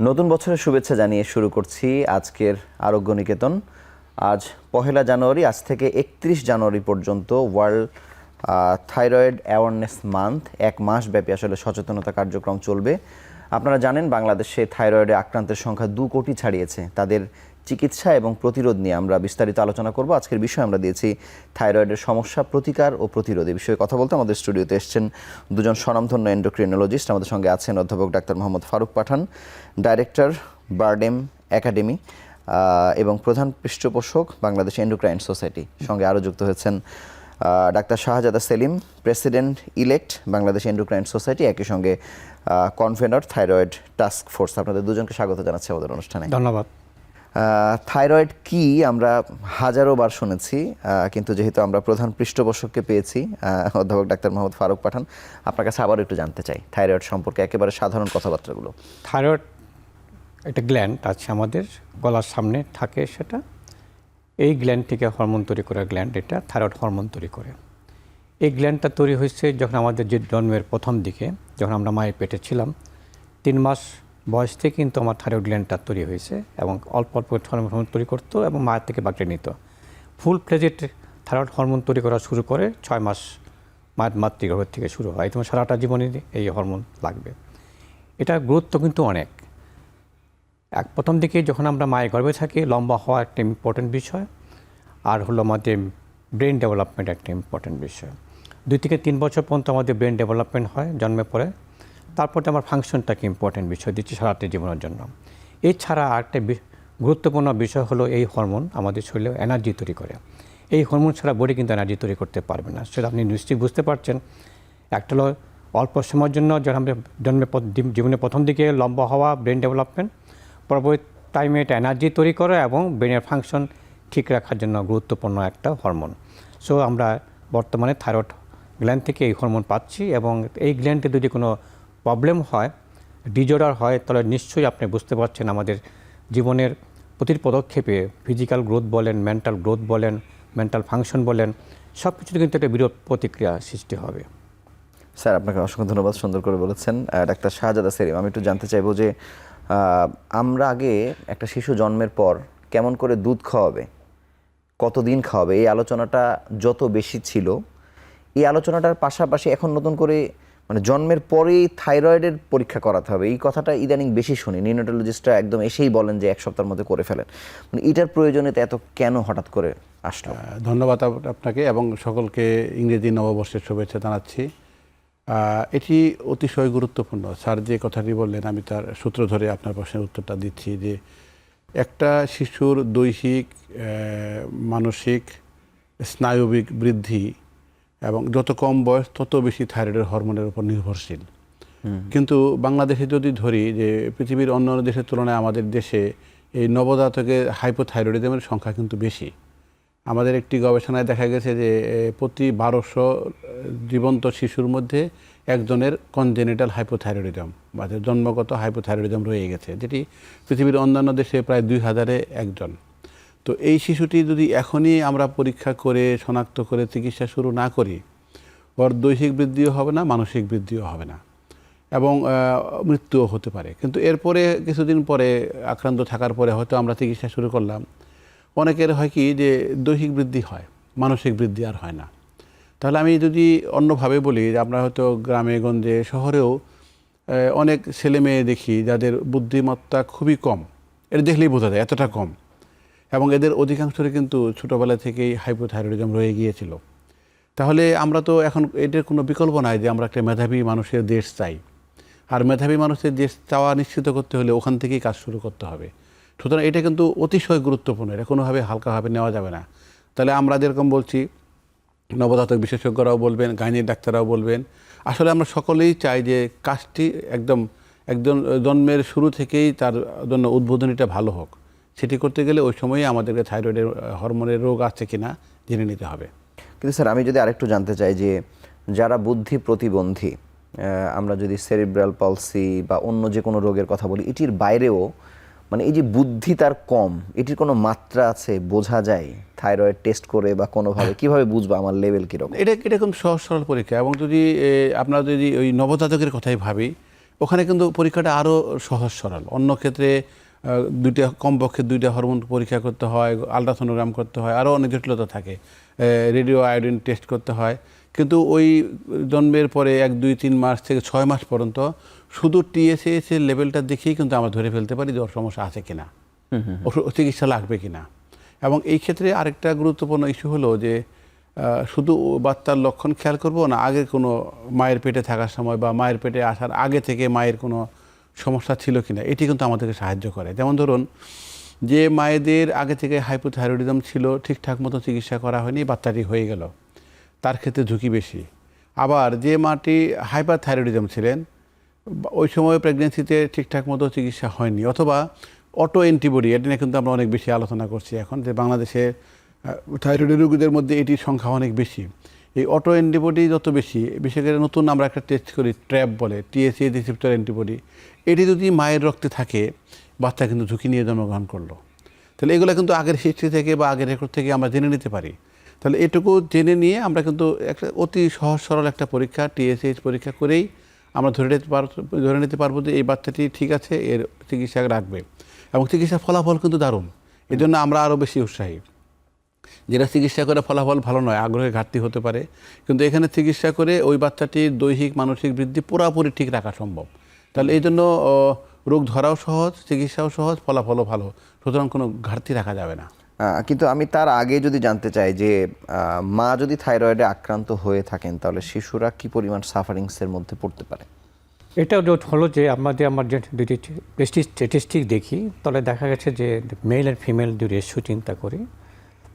নতুন বছরের শুভেচ্ছা জানিয়ে শুরু করছি আজকের আরোগ্য নিকেতন। আজ 1 জানুয়ারি, আজ থেকে 31 জানুয়ারি পর্যন্ত ওয়ার্ল্ড থাইরয়েড অ্যাওয়ারনেস মান্থ, 1 মাস ব্যাপী আসলে সচেতনতা কার্যক্রম চলবে। আপনারা জানেন বাংলাদেশে থাইরয়েডে আক্রান্তের সংখ্যা 2 কোটি ছাড়িয়েছে। তাদের চিকিৎসা এবং প্রতিরোধ নিয়ে আমরা বিস্তারিত আলোচনা করব। আজকের বিষয় আমরা দিয়েছি থাইরয়েডের সমস্যা, প্রতিকার ও প্রতিরোধ। এই বিষয়ে কথা বলতে আমাদের স্টুডিওতে এসেছেন দুজন স্বনামধন্য এন্ডোক্রিনোলজিস্ট। আমাদের সঙ্গে আছেন অধ্যাপক ডাক্তার মোহাম্মদ ফারুক পাঠান, ডাইরেক্টর বারডেম একাডেমি এবং প্রধান পৃষ্ঠপোষক বাংলাদেশ এন্ডোক্রাইন সোসাইটি। সঙ্গে আরও যুক্ত হয়েছেন doctor Shahzada Selim, president elect Bangladesh endocrine society, একই সঙ্গে কনভেনর থাইরয়েড টাস্ক ফোর্স। আপনাদের দুজনকে স্বাগত জানাচ্ছি আমাদের অনুষ্ঠানে। ধন্যবাদ। থাইরয়েড কি আমরা হাজারো বার শুনেছি, কিন্তু যেহেতু আমরা প্রধান পৃষ্ঠপোষককে পেয়েছি অধ্যাপক ডাক্তার মোহাম্মদ ফারুক পাঠান, আপনার কাছে আবারও একটু জানতে চাই থাইরয়েড সম্পর্কে একেবারে সাধারণ কথাবার্তাগুলো। থাইরয়েড একটা গ্ল্যান্ড আছে আমাদের গলার সামনে থাকে, সেটা এই গ্ল্যান্ড থেকে হরমোন তৈরি করে গ্ল্যান্ড, এটা থাইরয়েড হরমোন তৈরি করে। এই গ্ল্যান্ডটা তৈরি হয়েছে যখন আমাদের যে জন্মের প্রথম দিকে, যখন আমরা মায়ের পেটে ছিলাম, 3 মাস বয়স থেকে কিন্তু আমার থাইরয়েড গ্ল্যান্ডটা তৈরি হয়েছে এবং অল্প অল্প হরমোন তৈরি করতো এবং মায়ের থেকে বাগড়ে নিত। ফুল ফ্লেজেড থাইরয়েড হরমোন তৈরি করা শুরু করে 6 মাস মায়ের মাতৃগর্ভ থেকে শুরু হয়। তোমার সারাটা জীবনে এই হরমোন লাগবে। এটা গুরুত্ব কিন্তু অনেক। প্রথম দিকে যখন আমরা মায়ের গর্ভে থাকি, লম্বা হওয়া একটা ইম্পর্টেন্ট বিষয়, আর হলো আমাদের ব্রেন ডেভেলপমেন্ট একটা ইম্পর্টেন্ট বিষয়। 2 থেকে 3 বছর পর্যন্ত আমাদের ব্রেন ডেভেলপমেন্ট হয় জন্মের পরে। তারপরে আমার ফাংশনটাকে ইম্পর্টেন্ট বিষয় দিচ্ছি সারাটি জীবনের জন্য। এছাড়া আরেকটা গুরুত্বপূর্ণ বিষয় হলো এই হরমোন আমাদের শরীরে এনার্জি তৈরি করে। এই হরমোন ছাড়া বডি কিন্তু এনার্জি তৈরি করতে পারবে না, সেটা আপনি নিশ্চয়ই বুঝতে পারছেন। একটা হলো অল্প সময়ের জন্য যখন আমরা জীবনের প্রথম দিকে লম্বা হওয়া, ব্রেন ডেভেলপমেন্ট, পরবর্তী টাইমে এটা এনার্জি তৈরি করে এবং ব্রেনের ফাংশন ঠিক রাখার জন্য গুরুত্বপূর্ণ একটা হরমোন। সো আমরা বর্তমানে থাইরয়েড গ্ল্যান্ড থেকে এই হরমোন পাচ্ছি এবং এই গ্ল্যান্ডে যদি কোনো প্রবলেম হয়, ডিজঅর্ডার হয়, তাহলে নিশ্চয়ই আপনি বুঝতে পারছেন আমাদের জীবনের প্রতিটি পদক্ষেপে ফিজিক্যাল গ্রোথ বলেন, মেন্টাল গ্রোথ বলেন, মেন্টাল ফাংশন বলেন, সব কিছুতে কিন্তু একটা বিরোধ প্রতিক্রিয়া সৃষ্টি হবে। স্যার, আপনাকে অসংখ্য ধন্যবাদ, সুন্দর করে বলেছেন। ডাক্তার শাহজাদা সেলিম, আমি একটু জানতে চাইবো যে আমরা আগে একটা শিশু জন্মের পর কেমন করে দুধ খাওয়াবে, কতদিন খাওয়াবে, এই আলোচনাটা যত বেশি ছিল, এই আলোচনাটার পাশাপাশি এখন নতুন করে মানে জন্মের পরেই থাইরয়েডের পরীক্ষা করাতে হবে, এই কথাটা ইদানিং বেশি শুনি। নিউরোলজিস্টরা একদম এসেই বলেন যে 1 সপ্তাহের মধ্যে করে ফেলেন। মানে এটার প্রয়োজনীয়তা এত কেন হঠাৎ করে আসলো? ধন্যবাদ আপনাকে এবং সকলকে ইংরেজি নববর্ষের শুভেচ্ছা জানাচ্ছি। এটি অতিশয় গুরুত্বপূর্ণ। স্যার যে কথাটি বললেন, আমি তার সূত্র ধরে আপনার প্রশ্নের উত্তরটা দিচ্ছি যে একটা শিশুর দৈহিক, মানসিক, স্নায়বিক বৃদ্ধি এবং যত কম বয়স তত বেশি থাইরয়েডের হরমোনের উপর নির্ভরশীল। কিন্তু বাংলাদেশে যদি ধরি যে পৃথিবীর অন্যান্য দেশের তুলনায় আমাদের দেশে এই নবজাতকের হাইপোথাইরয়েডিজমের সংখ্যা কিন্তু বেশি। আমাদের একটি গবেষণায় দেখা গেছে যে প্রতি 1200 জীবন্ত শিশুর মধ্যে একজনের কনজেনিটাল হাইপোথাইরয়েডিজম বা জন্মগত হাইপোথাইরয়েডিজম রয়ে গেছে, যেটি পৃথিবীর অন্যান্য দেশে প্রায় 2000-এ একজন। তো এই শিশুটি যদি এখনই আমরা পরীক্ষা করে শনাক্ত করে চিকিৎসা শুরু না করি, ওর দৈহিক বৃদ্ধিও হবে না, মানসিক বৃদ্ধিও হবে না এবং মৃত্যুও হতে পারে। কিন্তু এরপরে কিছুদিন পরে আক্রান্ত থাকার পরে হয়তো আমরা চিকিৎসা শুরু করলাম, অনেকের হয় কি যে দৈহিক বৃদ্ধি হয়, মানসিক বৃদ্ধি আর হয় না। তাহলে আমি যদি অন্যভাবে বলি যে আমরা হয়তো গ্রামে গঞ্জে শহরেও অনেক ছেলে মেয়ে দেখি যাদের বুদ্ধিমত্তা খুবই কম, এটা দেখলেই বোঝা যায় এতটা কম, এবং এদের অধিকাংশই কিন্তু ছোটোবেলা থেকেই হাইপোথাইরয়েডিজম রয়ে গিয়েছিল। তাহলে আমরা তো এখন এটার কোনো বিকল্প নাই যে আমরা একটা মেধাবী মানুষের দেশ চাই, আর মেধাবী মানুষের দেশ চাওয়া নিশ্চিত করতে হলে ওখান থেকেই কাজ শুরু করতে হবে। সুতরাং এটা কিন্তু অতিশয় গুরুত্বপূর্ণ, এটা কোনোভাবে হালকাভাবে নেওয়া যাবে না। তাহলে আমরা যেরকম বলছি, নবজাতক বিশেষজ্ঞরাও বলবেন, গাইনিক ডাক্তাররাও বলবেন, আসলে আমরা সকলেই চাই যে কাজটি একদম জন্মের শুরু থেকেই তার জন্য উদ্বোধনীটা ভালো হোক। সেটি করতে গেলে ওই সময়ই আমাদেরকে থাইরয়েডের হরমোনের রোগ আছে কিনা জেনে নিতে হবে। কিন্তু স্যার, আমি যদি আরেকটু জানতে চাই যে যারা বুদ্ধি প্রতিবন্ধী, আমরা যদি সেরিব্রাল পলসি বা অন্য যে কোনো রোগের কথা বলি, এটির বাইরেও মানে এই যে বুদ্ধি তার কম, এটির কোনো মাত্রা আছে, বোঝা যায় থাইরয়েড টেস্ট করে বা কোনোভাবে? কিভাবে বুঝবো আমার লেভেল কীরকম? এটা এরকম সহজ সরল পরীক্ষা। এবং যদি আপনারা যদি ওই নবজাতকের কথাই ভাবি, ওখানে কিন্তু পরীক্ষাটা আরও সহজ সরল। অন্য ক্ষেত্রে কমপক্ষে 2টা হরমোন পরীক্ষা করতে হয়, আলট্রাসোনোগ্রাম করতে হয়, আরও অনেক জটিলতা থাকে, রেডিও আয়োডিন টেস্ট করতে হয়। কিন্তু ওই জন্মের পরে 1, 2, 3 মাস থেকে 6 মাস পর্যন্ত শুধু TSH এর লেভেলটা দেখেই কিন্তু আমরা ধরে ফেলতে পারি যে ওর সমস্যা আছে কিনা, চিকিৎসা লাগবে কিনা। এবং এই ক্ষেত্রে আরেকটা গুরুত্বপূর্ণ ইস্যু হলো যে শুধু বাচ্চার লক্ষণ খেয়াল করব না, আগে কোনো মায়ের পেটে থাকার সময় বা মায়ের পেটে আসার আগে থেকে মায়ের কোনো সমস্যা ছিল কিনা, এটি কিন্তু আমাদেরকে সাহায্য করে। যেমন ধরুন, যে মায়েদের আগে থেকে হাইপোথাইরয়েডিজম ছিল, ঠিকঠাক মতো চিকিৎসা করা হয়নি, বাচ্চাটি হয়ে গেল, তার ক্ষেত্রে ঝুঁকি বেশি। আবার যে মাটি হাইপারথাইরয়েডিজম ছিলেন, ওই সময় প্রেগনেন্সিতে ঠিকঠাক মতো চিকিৎসা হয়নি, অথবা অটো অ্যান্টিবডি, এটা নিয়ে কিন্তু আমরা অনেক বেশি আলোচনা করছি এখন, যে বাংলাদেশে থাইরয়েড রোগীদের মধ্যে এটির সংখ্যা অনেক বেশি। এই অটো অ্যান্টিবডি যত বেশি, বিশেষ করে নতুন আমরা একটা টেস্ট করি, ট্র্যাপ বলে, TSH রিসেপ্টর অ্যান্টিবডি, এটি যদি মায়ের রক্তে থাকে, বাচ্চা কিন্তু ঝুঁকি নিয়ে জন্মগ্রহণ করলো। তাহলে এগুলো কিন্তু আগের হিস্ট্রি থেকে বা আগের রেকর্ড থেকে আমরা জেনে নিতে পারি। তাহলে এটুকু জেনে নিয়ে আমরা কিন্তু একটা অতি সহজ সরল একটা পরীক্ষা, TSH পরীক্ষা করেই আমরা ধরে নিতে পারবো যে এই বাচ্চাটি ঠিক আছে, এর চিকিৎসা রাখবে। এবং চিকিৎসার ফলাফল কিন্তু দারুণ, এই জন্য আমরা আরও বেশি উৎসাহী। যেটা চিকিৎসা করে ফলাফল ভালো নয়, আগ্রহের ঘাটতি হতে পারে, কিন্তু এখানে চিকিৎসা করে ওই বাচ্চাটির দৈহিক মানসিক বৃদ্ধি পুরোপুরি ঠিক রাখা সম্ভব। তাহলে এই জন্য রোগ ধরাও সহজ, চিকিৎসাও সহজ, ফলাফলও ভালো, সুতরাং কোনো ঘাটতি রাখা যাবে না। কিন্তু আমি তার আগে যদি জানতে চাই যে মা যদি থাইরয়েডে আক্রান্ত হয়ে থাকেন, তাহলে শিশুরা কি পরিমাণ সাফারিংসের মধ্যে পড়তে পারে? এটা হলো যে আমার যে দুটি স্ট্যাটিস্টিক দেখি, তাহলে দেখা গেছে যে মেল আর ফিমেল দুই রেশিও চিন্তা করি,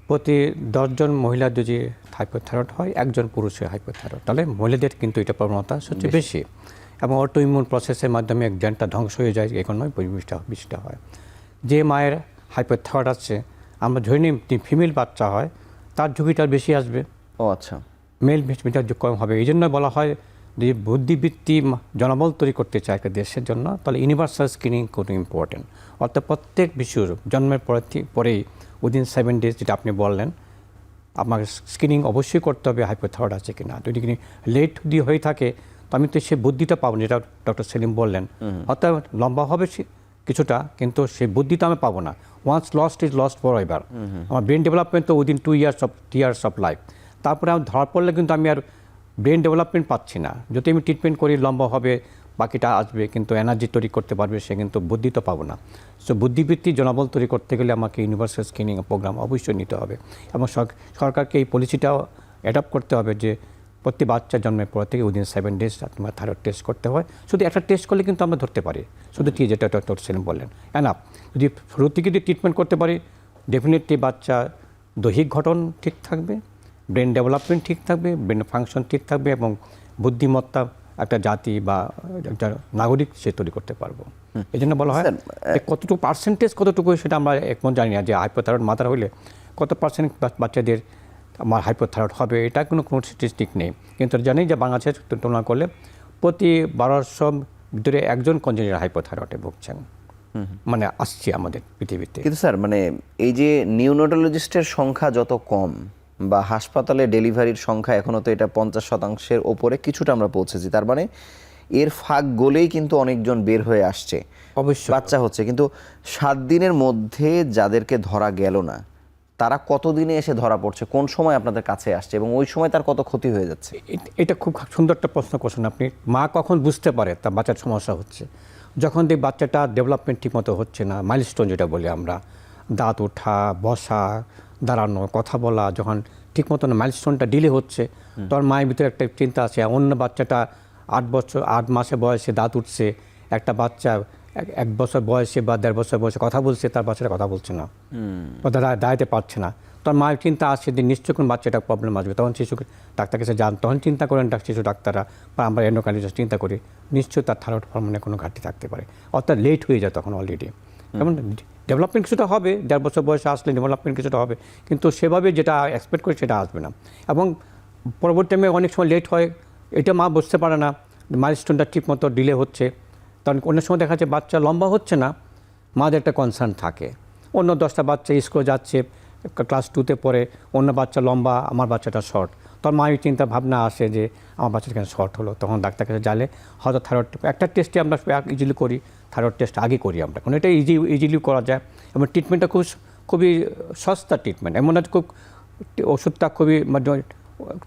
প্রতি 10 জন মহিলা যদি হাইপোথাইরয়েড হয়, 1 জন পুরুষের হাইপোথাইরয়েড, তাহলে মহিলাদের কিন্তু এটা প্রবণতা সবচেয়ে বেশি। এবং অটো ইমিউন প্রসেসের মাধ্যমে গ্ল্যান্ডটা ধ্বংস হয়ে যায়, এই কারণে বিষটা হয়। যে মায়ের হাইপোথাইরয়েড আছে, আমরা ধরে নিই ফিমেল বাচ্চা হয়, তার ঝুঁকিটা বেশি আসবে। ও আচ্ছা। মেল ভিটামিনটা কম হবে। এই জন্য বলা হয় যে বুদ্ধিবৃত্তি জনবল তৈরি করতে চায় একটা দেশের জন্য, তাহলে ইউনিভার্সাল স্ক্রিনিং খুব ইম্পর্টেন্ট। অর্থাৎ প্রত্যেক শিশুর জন্মের পরেই উইদিন 7 ডেজ, যেটা আপনি বললেন, আমার স্ক্রিনিং অবশ্যই করতে হবে হাইপোথাইরয়েড আছে কিনা। যদি কিনা লেট দিয়ে হয়ে থাকে, তো আমি তো সে বুদ্ধিটা পাবো, যেটা ডক্টর সেলিম বললেন। অর্থাৎ লম্বা হবে কিছুটা, কিন্তু সেই বুদ্ধিটা আমি পাবো না। Once lost is lost forever. আমার ব্রেন ডেভেলপমেন্ট তো উইদিন 2 ইয়ার্স অফ লাইফ। তারপরে আমি ধরা পড়লে কিন্তু আমি আর ব্রেন ডেভেলপমেন্ট পাচ্ছি না। যদি আমি ট্রিটমেন্ট করি, লম্বা হবে, বাকিটা আসবে, কিন্তু এনার্জি তৈরি করতে পারবে সে, কিন্তু বুদ্ধি তো পাবো না। সো বুদ্ধিবৃত্তি জনবল তৈরি করতে গেলে আমাকে ইউনিভার্সাল স্ক্রিনিং প্রোগ্রাম অবশ্যই নিতে হবে। এবং সরকারকে এই পলিসিটাও অ্যাডপ্ট করতে হবে যে প্রতি বাচ্চা জন্মের পর থেকে উইদিন 7 ডেজ তোমার থাইরয়েড টেস্ট করতে হয়। শুধু একটা টেস্ট করলে কিন্তু আমরা ধরতে পারি, শুধু যেটা ডক্টর সেলিম বললেন এনাফ। যদি শুরু থেকে যদি ট্রিটমেন্ট করতে পারি, ডেফিনেটলি বাচ্চা দৈহিক গঠন ঠিক থাকবে, ব্রেন ডেভেলপমেন্ট ঠিক থাকবে, ব্রেন ফাংশন ঠিক থাকবে, এবং বুদ্ধিমত্তা একটা জাতি বা একটা নাগরিক সে তৈরি করতে পারবো। এই জন্য বলা হয় কতটুকু পার্সেন্টেজ কতটুকু সেটা আমরা একমত জানি না, যে হাইপোথাইরয়েড মাত্রা হলে কত পার্সেন্ট বাচ্চাদের আমার হাইপোথাইরয়েড হবে, এটা কোনো স্ট্যাটিস্টিক নেই। কিন্তু জানি যে বাংলাদেশের তুলনা করলে প্রতি 1200 ভিতরে 1 জন কনজেনিটাল হাইপোথাইরয়েডে ভুগছেন, মানে আসছে আমাদের পৃথিবীতে। কিন্তু স্যার, মানে এই যে নিউনোটোলজিস্টের সংখ্যা যত কম, বা হাসপাতালে ডেলিভারির সংখ্যা এখনও তো এটা 50% ওপরে কিছুটা আমরা পৌঁছেছি, তার মানে এর ফাঁক গলেই কিন্তু অনেকজন বের হয়ে আসছে, অবশ্যই বাচ্চা হচ্ছে। কিন্তু 7 দিনের মধ্যে যাদেরকে ধরা গেল না, তারা কতদিনে এসে ধরা পড়ছে, কোন সময় আপনাদের কাছে আসছে, এবং ওই সময় তার কত ক্ষতি হয়ে যাচ্ছে? এটা খুব সুন্দর একটা প্রশ্ন করছেন আপনি। মা কখন বুঝতে পারে তার বাচ্চার সমস্যা হচ্ছে? যখন দেখি বাচ্চাটা ডেভেলপমেন্ট ঠিকমতো হচ্ছে না, মাইলস্টোন যেটা বলি আমরা, দাঁত ওঠা, বসা, দাঁড়ানো, কথা বলা, যখন ঠিক মতো মাইলস্টোনটা ডিলে হচ্ছে, তখন মায়ের ভিতরে একটা চিন্তা আছে, অন্য বাচ্চাটা 8 মাসে বয়সে দাঁত উঠছে, একটা বাচ্চা 1 বছর বয়সে বা 1.5 বছর বয়সে কথা বলছে, তার বাচ্চাটা কথা বলছে না, দাঁড়াতে পারছে না। তখন মায়ের চিন্তা আসছে যে নিশ্চয় কোনো বাচ্চাটা প্রবলেম আসবে। তখন শিশুকে ডাক্তার কাছে যান, তখন চিন্তা করেন শিশু ডাক্তাররা বা আমরা এন্ডোক্রাইনোলজিস্ট চিন্তা করি নিশ্চয়ই তার থাইরয়েড হরমোনে কোনো ঘাটতি থাকতে পারে। অর্থাৎ লেট হয়ে যায় তখন অলরেডি। যেমন ডেভেলপমেন্ট কিছুটা হবে, 1.5 বছর বয়সে আসলে ডেভেলপমেন্ট কিছুটা হবে, কিন্তু সেভাবে যেটা এক্সপেক্ট করি সেটা আসবে না। এবং পরবর্তী টাইমে অনেক সময় লেট হয়, এটা মা বুঝতে পারে না, মাইলস্টোনটা ঠিক মতো ডিলে হচ্ছে। তখন অনেক সময় দেখা যাচ্ছে বাচ্চা লম্বা হচ্ছে না, মাদের একটা কনসার্ন থাকে। অন্য 10টা বাচ্চা স্কুলে যাচ্ছে, ক্লাস 2তে পড়ে, অন্য বাচ্চা লম্বা, আমার বাচ্চাটা শর্ট, তখন মায়ের চিন্তা ভাবনা আসে যে আমার বাচ্চাটা কেন শর্ট হলো, তখন ডাক্তার কাছে জালে হয়তো থাইরয়েড একটা টেস্টে আমরা ইজিলি করি, থাইরয়েড টেস্ট আগে করি আমরা, কারণ এটা ইজিলি করা যায় এবং ট্রিটমেন্টটা খুবই সস্তা ট্রিটমেন্ট, এমন না খুব ওষুধটা খুবই মানে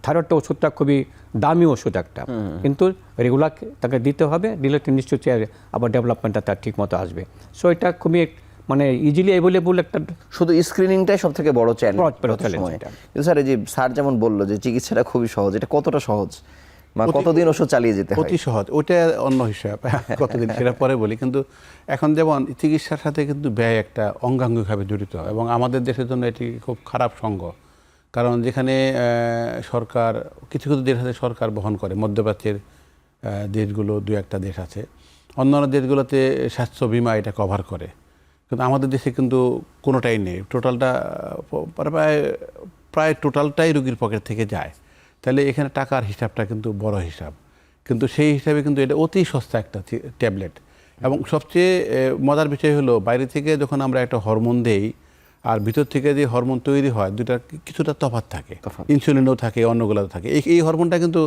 থাইরয়েডটা ওষুধটা খুবই দামি ওষুধ একটা, কিন্তু রেগুলার তাকে দিতে হবে, দিলে নিশ্চয়ই আবার ডেভেলপমেন্টটা তার ঠিক মতো আসবে। সো এটা খুবই মানে ইজিলি অ্যাভেলেবল একটা, শুধু স্ক্রিনিংটাই সব থেকে বড় বড় চ্যালেঞ্জ challenge এটা। কিন্তু স্যার এই যে স্যার যেমন বললো যে চিকিৎসাটা খুবই সহজ, এটা কতটা সহজ, মানে কতদিন ওষুধ চালিয়ে যেতে হয়? অতি সহজ, ওটা অন্য হিসাব, কতদিন সেটা পরে বলি। কিন্তু এখন যেমন চিকিৎসার সাথে কিন্তু ব্যয় একটা অঙ্গাঙ্গিভাবে জড়িত, এবং আমাদের দেশের জন্য এটি খুব খারাপ সঙ্গ। কারণ যেখানে সরকার কিছু কিছু দেশ আছে সরকার বহন করে, মধ্যপ্রাচ্যের দেশগুলো দু একটা দেশ আছে, অন্যান্য দেশগুলোতে স্বাস্থ্য বিমা এটা কভার করে, কিন্তু আমাদের দেশে কিন্তু কোনোটাই নেই। টোটালটা প্রায় টোটালটাই রুগীর পকেট থেকে যায়। তাহলে এখানে টাকার হিসাবটা কিন্তু বড় হিসাব, কিন্তু সেই হিসাবে কিন্তু এটা অতি সস্তা একটা ট্যাবলেট। এবং সবচেয়ে মজার বিষয় হলো বাইরে থেকে যখন আমরা একটা হরমোন দেই আর ভিতর থেকে যে হরমোন তৈরি হয় দুটা কিছুটা তফাৎ থাকে, ইনসুলিনও থাকে, অন্যগুলো থাকে। এই হরমোনটা কিন্তু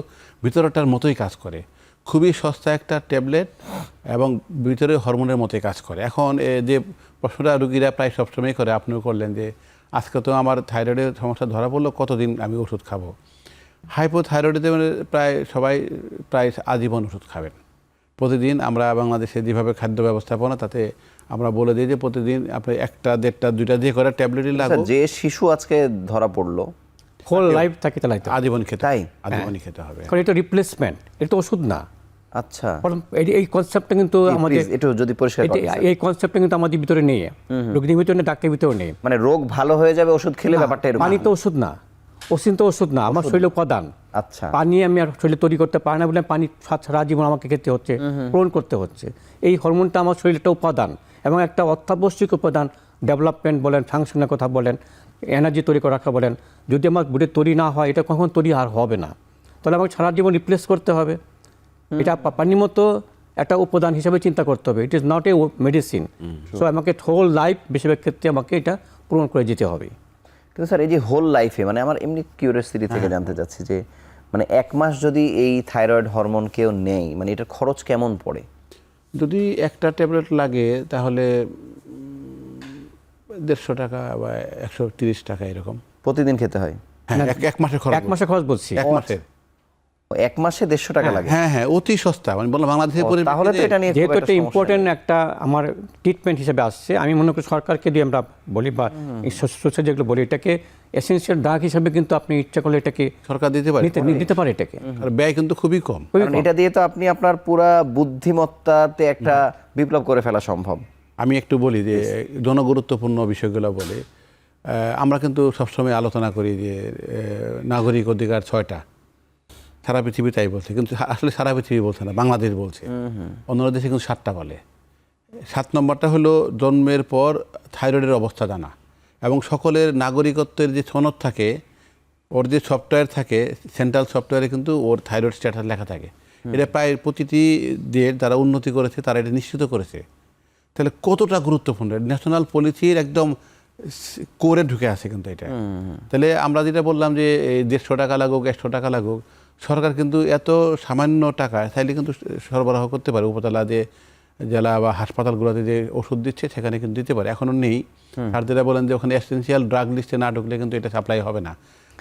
ভিতরটার মতোই কাজ করে, খুবই সস্তা একটা ট্যাবলেট এবং ভিতরে হরমোনের মতোই কাজ করে। এখন যে প্রশ্নটা রুগীরা প্রায় সবসময় করে, আপনিও করলেন যে আজকে তো আমার থাইরয়েডের সমস্যা ধরা পড়লো, কতদিন আমি ওষুধ খাবো? হাইপোথাইরয়েডে প্রায় সবাই প্রায় আজীবন ওষুধ খাবেন। প্রতিদিন আমরা বাংলাদেশে যেভাবে খাদ্য ব্যবস্থাপনা, তাতে আমরা বলে দিই যে প্রতিদিন আপনি 1টা 1.5টা 2টা দিয়ে করে ট্যাবলেটই লাগবে। যে শিশু আজকে ধরা পড়লো হোল লাইফ তাকে চালাইতে হবে, আজীবন খেতে, তাই? আজীবনই খেতে হবে। কারণ এটা রিপ্লেসমেন্ট, এটা তো ওষুধ না। আচ্ছা, কারণ এই কনসেপ্টটা কিন্তু আমাদের একটু যদি পরিষ্কার করেন স্যার। এই কনসেপ্টটা কিন্তু আমাদের ভিতরে নেই, রোগীর ভিতরে নেই, ডাক্তারের ভিতরে নেই। মানে রোগ ভালো হয়ে যাবে ওষুধ খেলে, ব্যাপারটা এরকম? পানি তো ওষুধ না, ওষুধ তো ওষুধ না, আমার শরীরে উপাদান। আচ্ছা, পানি আমি আর শরীরে তৈরি করতে পারি না বলে পানি সারা জীবন আমাকে খেতে হচ্ছে, পূরণ করতে হচ্ছে। এই হরমোনটা আমার শরীরে একটা উপাদান এবং একটা অত্যাবশ্যক উপাদান। ডেভেলপমেন্ট বলেন, ফাংশনের কথা বলেন, এনার্জি তৈরি করে রাখা বলেন, যদি আমার বডি তৈরি না হয়, এটা কখন তৈরি আর হবে না, তাহলে আমাকে সারা জীবন রিপ্লেস করতে হবে। এটা পানির মতো একটা উপাদান হিসেবে চিন্তা করতে হবে, it is not a medicine. So আমাকে হোল লাইফ বেশিরভাগ ক্ষেত্রে আমাকে এটা পূরণ করে যেতে হবে। কিন্তু স্যার এই যে হোল লাইফে, মানে আমার এমনি কিউরিওসিটি থেকে জানতে চাচ্ছি যে মানে 1 মাস যদি এই থাইরয়েড হরমোন কেউ নেই, মানে এটার খরচ কেমন পড়ে? যদি একটা ট্যাবলেট লাগে তাহলে 150 টাকা বা 130 টাকা এরকম প্রতিদিন খেতে হয়? হ্যাঁ, এক মাসের খরচ। 1 মাসের খরচ বলছি, 1 মাসের। 1 মাসে 150 টাকা লাগে? হ্যাঁ হ্যাঁ, অতি সস্তা। মানে বললাম বাংলাদেশের তাহলে তো এটা নিয়ে যেহেতু এটা ইম্পর্টেন্ট একটা আমার ট্রিটমেন্ট হিসেবে আসছে, আমি মনে করি সরকারকে দিয়ে আমরা বলি বা সোশ্যাল যেগুলো বলি, এটাকে এসেনশিয়াল ড্রাগ হিসেবে কিন্তু আপনি ইচ্ছা করলে এটাকে সরকার দিতে পারে, নিতে পারে এটাকে। আর ব্যয় কিন্তু খুবই কম। কারণ এটা দিয়ে তো আপনি আপনার পুরা বুদ্ধিমত্তাতে একটা বিপ্লব করে ফেলা সম্ভব। আমি একটু বলি যে জনগুরুত্বপূর্ণ বিষয়গুলো বলে, আমরা কিন্তু সবসময় আলোচনা করি যে নাগরিক অধিকার 6টা, সারা পৃথিবী তাই বলছে, কিন্তু আসলে সারা পৃথিবী বলছে না, বাংলাদেশ বলছে। অন্য দেশে কিন্তু 7টা বলে। 7 নম্বরটা হলো জন্মের পর থাইরয়েডের অবস্থা জানা, এবং সকলের নাগরিকত্বের যে সনদ থাকে, ওর যে সফটওয়্যার থাকে, সেন্ট্রাল সফটওয়্যারে কিন্তু ওর থাইরয়েড স্ট্যাটাস লেখা থাকে। এটা প্রায় প্রতিটি দেশ যারা উন্নতি করেছে তারা এটা নিশ্চিত করেছে। তাহলে কতটা গুরুত্বপূর্ণ, ন্যাশনাল পলিসির একদম কোরে ঢুকে আছে কিন্তু এটা। তাহলে আমরা যেটা বললাম যে 150 টাকা লাগুক, 100 টাকা লাগুক, সরকার কিন্তু এত সামান্য টাকা চাইলে কিন্তু সরবরাহ করতে পারে। উপজেলা যে জেলা বা হাসপাতালগুলোতে যে ওষুধ দিচ্ছে সেখানে কিন্তু দিতে পারে, এখনও নেই। আর যেটা বলেন যে ওখানে এসেনশিয়াল ড্রাগ লিস্টে না ঢুকলে কিন্তু এটা সাপ্লাই হবে না।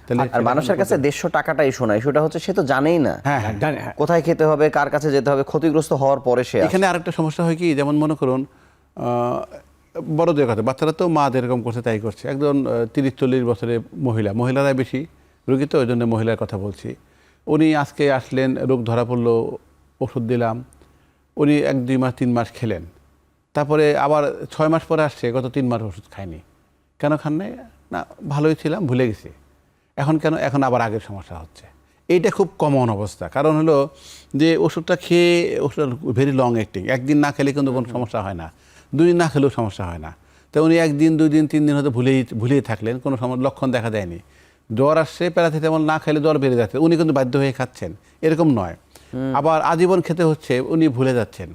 তাহলে আর মানুষের কাছে 150 টাকাটা ইস্যু না, ইস্যুটা হচ্ছে সে তো জানেই না হ্যাঁ, কোথায় খেতে হবে, কার কাছে যেতে হবে, ক্ষতিগ্রস্ত হওয়ার পরে সে এখানে আরেকটা সমস্যা হয় কি, যেমন মনে করুন বড়দের কথা, বাচ্চারা তো মা যেরকম করছে তাই করছে। একজন 30-40 বছরের মহিলারা বেশি রোগী, তো ওই জন্য মহিলার কথা বলছি। উনি আজকে আসলেন, রোগ ধরা পড়লো, ওষুধ দিলাম, উনি 1-2 মাস 3 মাস খেলেন, তারপরে আবার 6 মাস পরে আসছে, গত 3 মাস ওষুধ খায়নি। কেন খান নাই? না, ভালোই ছিলাম, ভুলে গেছি। এখন কেন? এখন আবার আগের সমস্যা হচ্ছে। এইটা খুব কমন অবস্থা। কারণ হলো যে ওষুধটা খেয়ে, ওষুধটা ভেরি লং অ্যাক্টিং, একদিন না খেলে কিন্তু কোনো সমস্যা হয় না, 2 দিন না খেলেও সমস্যা হয় না। তো উনি 1 দিন 2 দিন 3 দিন হয়তো ভুলেই থাকলেন, কোনো লক্ষণ দেখা দেয়নি। জ্বর আসছে, প্যারাসিটামল না খেলে জ্বর বেড়ে যাচ্ছে, উনি কিন্তু বাধ্য হয়ে খাচ্ছেন, এরকম নয়। আবার আজীবন খেতে হচ্ছে, উনি ভুলে যাচ্ছেন।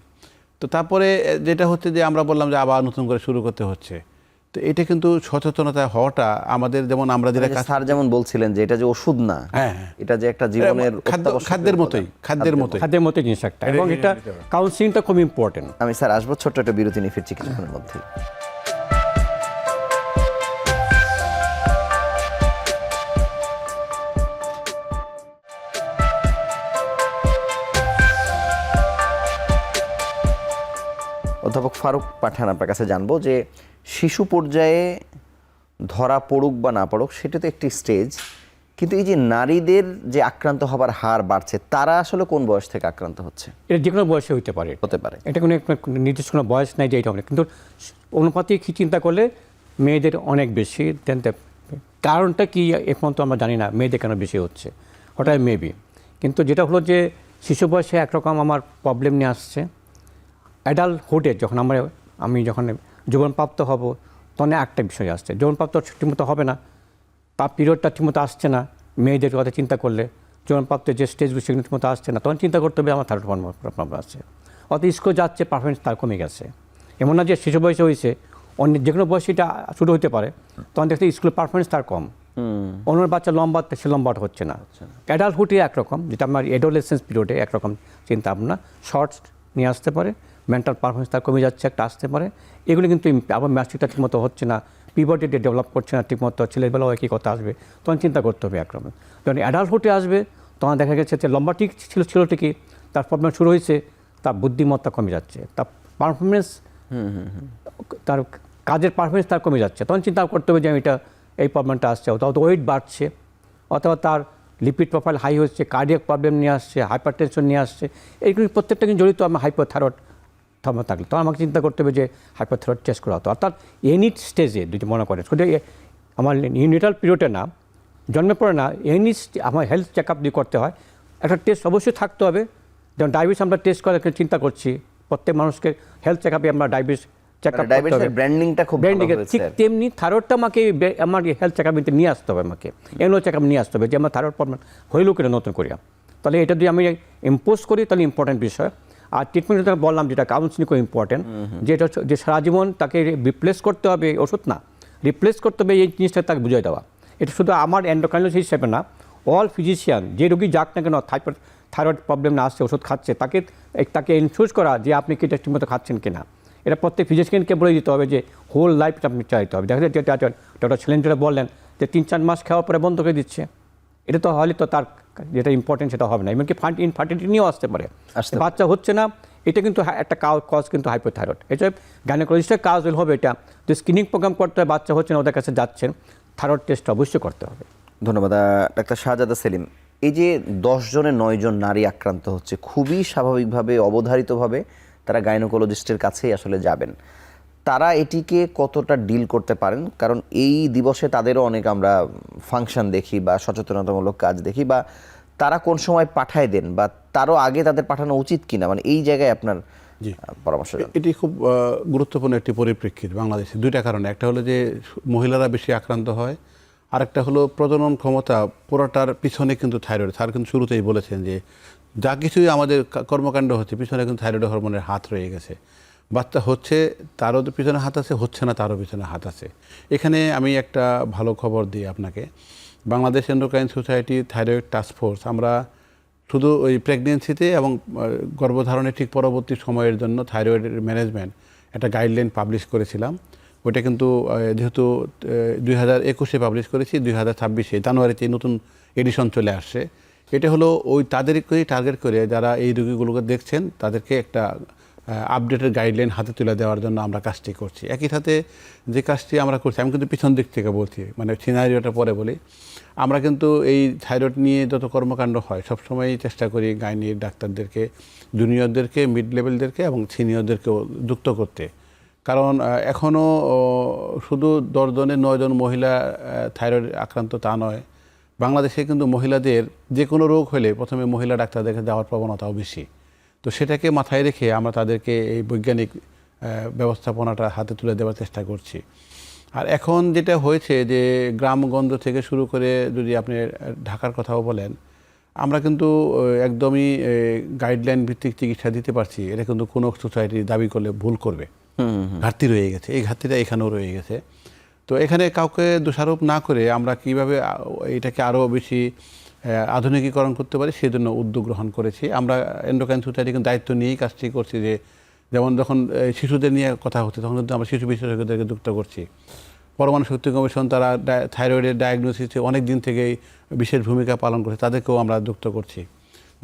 তো তারপরে যেটা হচ্ছে যে আমরা বললাম যে আবার নতুন করে শুরু করতে হচ্ছে। তো এটা কিন্তু সচেতনতা হওয়াটা আমাদের, যেমন আমরা যেটা স্যার যেমন বলছিলেন যে এটা যে ওষুধ না, হ্যাঁ, এটা যে একটা জীবনের খাদ্যের মতোই জিনিস একটা, এবং এটা কাউন্সিলিংটা খুব ইম্পর্টেন্ট। আমি স্যার আসবো, ছোট্ট একটা বিরতি নিয়ে ফিরছি কিছুক্ষণের মধ্যেই। অধ্যাপক ফারুক পাঠান, আপনার কাছে জানবো যে শিশু পর্যায়ে ধরা পড়ুক বা না পড়ুক সেটা তো একটি স্টেজ, কিন্তু এই যে নারীদের যে আক্রান্ত হবার হার বাড়ছে, তারা আসলে কোন বয়স থেকে আক্রান্ত হচ্ছে? এটা যে কোনো বয়সে হতে পারে, এটা কোনো নির্দিষ্ট কোনো বয়স নাই যে এটা হবে, কিন্তু অনুপাতিক চিন্তা করলে মেয়েদের অনেক বেশি। দেন কারণটা কি এখন তো আমরা জানি না মেয়েদের কেন বেশি হচ্ছে, ওটাই মেবি। কিন্তু যেটা হলো যে শিশু বয়সে একরকম আমার প্রবলেম নিয়ে আসছে, অ্যাডাল্টহুডে যখন আমি যখন যৌবনপ্রাপ্ত হব তখন একটা বিষয় আসছে, যৌবনপ্রাপ্ত ঠিকমতো হবে না, পিরিয়ডটা ঠিকমতো আসছে না, মেয়েদের কথা চিন্তা করলে যৌবনপ্রাপ্তের যে স্টেজগুলো সেগুলো ঠিকমতো আসছে না, তখন চিন্তা করতে হবে আমার থাইরয়েড প্রবলেম আসছে। অর্থাৎ স্কুল যাচ্ছে, পারফরমেন্স তার কমে গেছে। এমন না যে শিশু বয়সে হয়েছে, অন্য যে কোনো বয়সে এটা শুরু হতে পারে, তখন দেখতে স্কুলের পারফরমেন্স তার কম, অন্য বাচ্চা লম্বা সে লম্বাট হচ্ছে না। অ্যাডাল্টহুডে একরকম, যেটা আমার অ্যাডোলেসেন্স পিরিয়ডে একরকম চিন্তা ভাবনা, শর্টস নিয়ে আসতে পারে, মেন্টাল পারফরমেন্স তার কমে যাচ্ছে, একটা আসতে পারে। এগুলো কিন্তু আবার ম্যাচটা ঠিকমতো হচ্ছে না, পিভটে ডেভেলপ করছে না ঠিকমতো, ছেলেবেলাও একই কথা আসবে, তখন চিন্তা করতে হবে একরকম। যখন অ্যাডাল্টহুডে আসবে তখন দেখা গেছে যে লম্বা ঠিক ছিল ঠিকই, তার প্রবলেম শুরু হয়েছে, তার বুদ্ধিমত্তা কমে যাচ্ছে, তার পারফরমেন্স, তার কাজের পারফরমেন্স তার কমে যাচ্ছে, তখন চিন্তা করতে হবে যে আমি এই প্রবলেমটা আসছে, অথবা ওয়েট বাড়ছে, অথবা তার লিপিড প্রোফাইল হাই হচ্ছে, কার্ডিয়াক প্রবলেম নিয়ে আসছে, হাইপার টেনশন নিয়ে আসছে। এইগুলি প্রত্যেকটা কিন্তু জড়িত আমার হাইপোথাইরয়েড থাকলে, তখন আমাকে চিন্তা করতে হবে যে হাইপোথাইরয়েড টেস্ট করা হতো। অর্থাৎ এনি স্টেজে যদি মনে করেন, শুধু আমার ইউনিটাল পিরিয়ডে না, জন্মের পরে না, এনি আমার হেলথ চেক আপ দিয়ে করতে হয়, একটা টেস্ট অবশ্যই থাকতে হবে। যেমন ডায়াবেটিস আমরা টেস্ট করে চিন্তা করছি, প্রত্যেক মানুষকে হেলথ চেক আপে আমরা ডায়াবেটিস চেক আপ করতে হবে, ব্র্যান্ডিংটা খুব ভালো হয়েছে। ঠিক তেমনি থাইরয়েডটা আমার হেলথ চেক আপে নিয়ে আসতে হবে, আমাকে এগুলো চেক আপ নিয়ে আসতে হবে যে আমার থাইরয়েড প্রবলেম হইলেও কিনা নতুন করিয়া। তাহলে এটা যদি আমি ইম্পোজ করি তাহলে ইম্পর্টেন্ট বিষয়। আর ট্রিটমেন্ট যেটা বললাম, যেটা কাউন্সিলিং খুব ইম্পর্টেন্ট, যেটা যে সারা জীবন তাকে রিপ্লেস করতে হবে, ওষুধ না, রিপ্লেস করতে হবে, এই জিনিসটা তাকে বুঝিয়ে দেওয়া। এটা শুধু আমার এন্ডোক্রাইনোলজিস্ট হিসেবে না, অল ফিজিশিয়ান যে রোগী যাক না কেন থাইরয়েড প্রবলেম না আসছে, ওষুধ খাচ্ছে, তাকে ইনফিউজ করা যে আপনি কি এটা ঠিকমতো খাচ্ছেন কিনা। এটা প্রত্যেক ফিজিশিয়ানকে বলে দিতে হবে যে হোল লাইফটা আপনি চাইতে হবে। দেখা যায় যেটা ডক্টর ছেলেন যেটা বললেন যে 3-4 মাস খাওয়ার পরে বন্ধ করে দিচ্ছে, এটা তো হলে তো তার যেটা ইম্পর্টেন্ট সেটা হবে না। এমনকি ইনফার্টিলিটি নিয়েও আসতে পারে, বাচ্চা হচ্ছে না, এটা কিন্তু একটা কজ কিন্তু হাইপোথাইরয়েড। এটা গাইনোকোলজিস্টের কাজ হবে এটা, যে স্ক্রিনিং প্রোগ্রাম করতে হয়, বাচ্চা হচ্ছে না, ওদের কাছে যাচ্ছেন, থাইরয়েড টেস্ট অবশ্যই করতে হবে। ধন্যবাদ ডাক্তার শাহজাদা সেলিম। এই যে 10 জনে 9 জন নারী আক্রান্ত হচ্ছে, খুবই স্বাভাবিকভাবে অবধারিতভাবে তারা গাইনোকোলজিস্টের কাছেই আসলে যাবেন। তারা এটিকে কতটা ডিল করতে পারেন? কারণ এই দিবসে তাদেরও অনেক আমরা ফাংশন দেখি বা সচেতনতামূলক কাজ দেখি, বা তারা কোন সময় পাঠায় দেন, বা তারও আগে তাদের পাঠানো উচিত কিনা, মানে এই জায়গায় আপনার পরামর্শ। এটি খুব গুরুত্বপূর্ণ একটি পরিপ্রেক্ষিত বাংলাদেশে, দুইটা কারণে। একটা হলো যে মহিলারা বেশি আক্রান্ত হয়, আরেকটা হলো প্রজনন ক্ষমতা পুরোটার পিছনে কিন্তু থাইরয়েড। স্যার কিন্তু শুরুতেই বলেছেন যে যা কিছুই আমাদের কর্মকাণ্ড হচ্ছে পিছনে কিন্তু থাইরয়েড হরমোনের হাত রয়ে গেছে। বাচ্চা হচ্ছে তারও পিছনে হাত আছে, হচ্ছে না তারও পিছনে হাত আছে। এখানে আমি একটা ভালো খবর দিই আপনাকে, Bangladesh endocrine society thyroid task force, আমরা শুধু ওই প্রেগনেন্সিতে এবং গর্ভধারণের ঠিক পরবর্তী সময়ের জন্য থাইরয়েডের ম্যানেজমেন্ট একটা গাইডলাইন পাবলিশ করেছিলাম। ওইটা কিন্তু যেহেতু 2021-এ পাবলিশ করেছি, 2026-এ জানুয়ারিতে নতুন এডিশন চলে আসছে। এটা হলো ওই তাদেরকেই টার্গেট করে যারা এই রোগীগুলোকে দেখছেন, তাদেরকে একটা আপডেটেড গাইডলাইন হাতে তুলে দেওয়ার জন্য আমরা কাজটি করছি। একই সাথে যে কাজটি আমরা করছি, আমি কিন্তু পিছন দিক থেকে বলছি, মানে সিনারিওটা পরে বলি, আমরা কিন্তু এই থাইরয়েড নিয়ে যত কর্মকাণ্ড হয় সবসময় চেষ্টা করি গাইনির ডাক্তারদেরকে, জুনিয়রদেরকে, মিড লেভেলদেরকে এবং সিনিয়রদেরকেও যুক্ত করতে। কারণ এখনও শুধু 10 জনে 9 জন মহিলা থাইরয়েড আক্রান্ত তা নয়, বাংলাদেশে কিন্তু মহিলাদের যে কোনো রোগ হলে প্রথমে মহিলা ডাক্তারদেরকে যাওয়ার প্রবণতাও বেশি। তো সেটাকে মাথায় রেখে আমরা তাদেরকে এই বৈজ্ঞানিক ব্যবস্থাপনাটা হাতে তুলে দেওয়ার চেষ্টা করছি। আর এখন যেটা হয়েছে যে গ্রামগঞ্জ থেকে শুরু করে যদি আপনি ঢাকার কথাও বলেন, আমরা কিন্তু একদমই গাইডলাইন ভিত্তিক চিকিৎসা দিতে পারছি। এটা কিন্তু কোনো সোসাইটি দাবি করলে ভুল করবে, ঘাটতি রয়ে গেছে, এই ঘাটতিটা এখানেও রয়ে গেছে। তো এখানে কাউকে দোষারোপ না করে আমরা কিভাবে এটাকে আরও বেশি আধুনিকীকরণ করতে পারি সেজন্য উদ্যোগ গ্রহণ করেছি। আমরা এন্ডোক্রাইন সোসাইটিকে দায়িত্ব নিয়েই কাজটি করছি, যে যেমন যখন শিশুদের নিয়ে কথা হচ্ছে তখন কিন্তু আমরা শিশু বিশেষজ্ঞদেরকে যুক্ত করছি। পরমাণু শক্তি কমিশন তারা থাইরয়েডের ডায়াগনোসিসে অনেক দিন থেকেই বিশেষ ভূমিকা পালন করছে, তাদেরকেও আমরা যুক্ত করছি।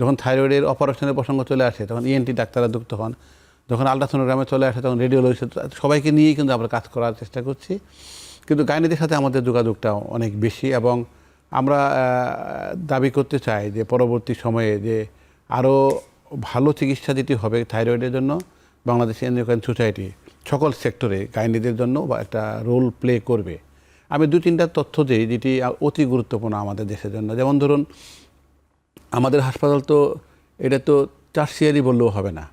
যখন থাইরয়েডের অপারেশনের প্রসঙ্গ চলে আসে তখন ইএনটি ডাক্তাররা যুক্ত হন, যখন আলট্রাসোনোগ্রামে চলে আসে তখন রেডিওলজিস্ট, সবাইকে নিয়েই কিন্তু আমরা কাজ করার চেষ্টা করছি। কিন্তু গাইনিদের সাথে আমাদের যোগাযোগটা অনেক বেশি, এবং আমরা দাবি করতে চাই যে পরবর্তী সময়ে যে আরও ভালো চিকিৎসা যেটি হবে থাইরয়েডের জন্য, বাংলাদেশ এন্ডোক্রাইন সোসাইটি সকল সেক্টরে গাইনিদের জন্য একটা রোল প্লে করবে। আমি 2-3টা তথ্য দিই যেটি অতি গুরুত্বপূর্ণ আমাদের দেশের জন্য। যেমন ধরুন, আমাদের হাসপাতাল তো এটা তো টারশিয়ারি বললেও হবে না,